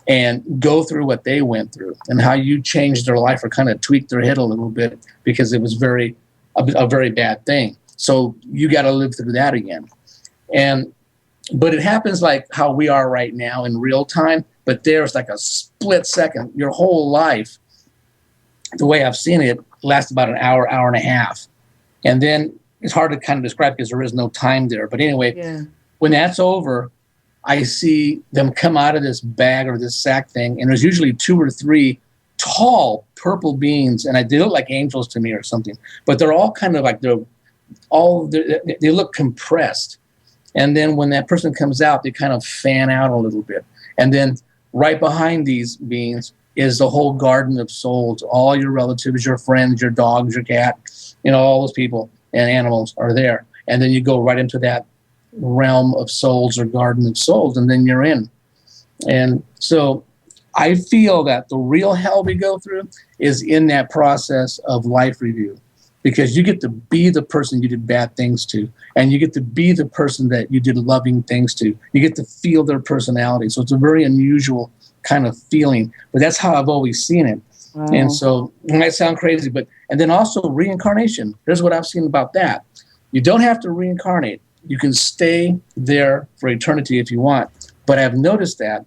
and go through what they went through and how you changed their life or kind of tweaked their head a little bit because it was a very bad thing. So you got to live through that again. But it happens like how we are right now in real time, but there's like a split second. Your whole life, the way I've seen it, lasts about an hour, hour and a half. And then it's hard to kind of describe because there is no time there. But anyway, when that's over, I see them come out of this bag or this sack thing, and there's usually 2 or 3 tall purple beings, and they look like angels to me or something. But they're all kind of like they look compressed. And then when that person comes out, they kind of fan out a little bit. And then right behind these beings is the whole garden of souls. All your relatives, your friends, your dogs, your cat, all those people and animals are there. And then you go right into that realm of souls or garden of souls, and then you're in. And so I feel that the real hell we go through is in that process of life review, because you get to be the person you did bad things to, and you get to be the person that you did loving things to. You get to feel their personality. So it's a very unusual kind of feeling, but that's how I've always seen it. Wow. And so it might sound crazy, and then also reincarnation. Here's what I've seen about that. You don't have to reincarnate. You can stay there for eternity if you want. But I've noticed that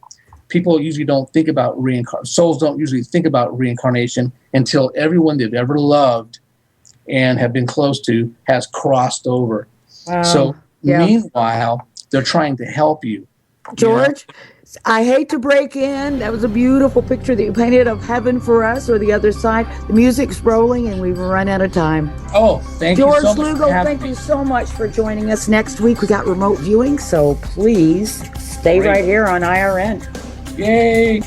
people usually don't think about reincarnation. Souls don't usually think about reincarnation until everyone they've ever loved and have been close to has crossed over. Wow. So meanwhile, they're trying to help you. George, I hate to break in. That was a beautiful picture that you painted of heaven for us, or the other side. The music's rolling and we've run out of time. Oh, thank you so much. George Lugo, thank you so much for joining us. Next week we got remote viewing, so please stay right here on IRN. Yay!